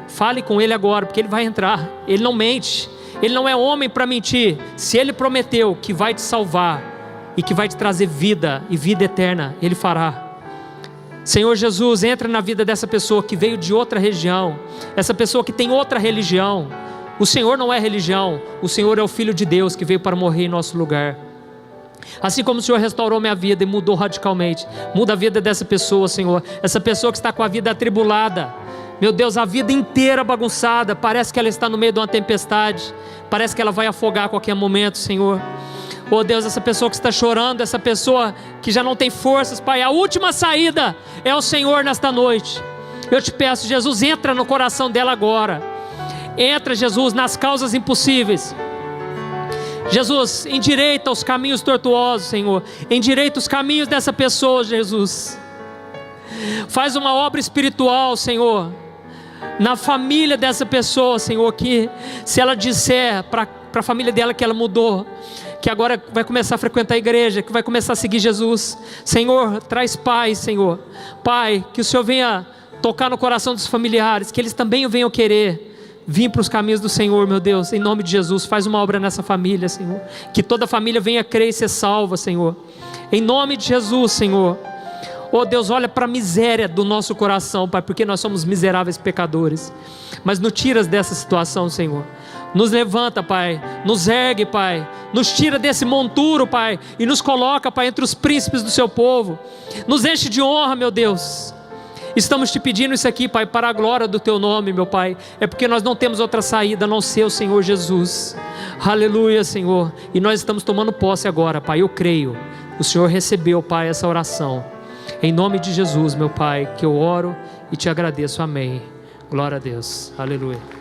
fale com Ele agora, porque Ele vai entrar. Ele não mente, Ele não é homem para mentir. Se Ele prometeu que vai te salvar e que vai te trazer vida e vida eterna, Ele fará. Senhor Jesus, entra na vida dessa pessoa que veio de outra região, essa pessoa que tem outra religião. O Senhor não é religião, o Senhor é o Filho de Deus que veio para morrer em nosso lugar. Assim como o Senhor restaurou minha vida e mudou radicalmente, muda a vida dessa pessoa, Senhor. Essa pessoa que está com a vida atribulada, meu Deus, a vida inteira bagunçada, parece que ela está no meio de uma tempestade, parece que ela vai afogar a qualquer momento, Senhor. Oh Deus, essa pessoa que está chorando, essa pessoa que já não tem forças, Pai, a última saída é o Senhor nesta noite. Eu te peço, Jesus, entra no coração dela agora. Entra, Jesus, nas causas impossíveis. Jesus, endireita os caminhos tortuosos, Senhor. Endireita os caminhos dessa pessoa, Jesus. Faz uma obra espiritual, Senhor, na família dessa pessoa, Senhor, que se ela disser para a família dela que ela mudou, que agora vai começar a frequentar a igreja, que vai começar a seguir Jesus, Senhor, traz paz, Senhor. Pai, que o Senhor venha tocar no coração dos familiares, que eles também o venham querer. vir para os caminhos do Senhor, meu Deus, em nome de Jesus. Faz uma obra nessa família, Senhor, que toda a família venha crer e ser salva, Senhor, em nome de Jesus, Senhor. Oh Deus, olha para a miséria do nosso coração, Pai, porque nós somos miseráveis pecadores, mas nos tira dessa situação, Senhor. Nos levanta, Pai, nos ergue, Pai, nos tira desse monturo, Pai, e nos coloca, Pai, entre os príncipes do seu povo. Nos enche de honra, meu Deus. Estamos te pedindo isso aqui, Pai, para a glória do teu nome, meu Pai. É porque nós não temos outra saída a não ser o Senhor Jesus. Aleluia, Senhor. E nós estamos tomando posse agora, Pai. Eu creio. O Senhor recebeu, Pai, essa oração. Em nome de Jesus, meu Pai, que eu oro e te agradeço. Amém. Glória a Deus. Aleluia.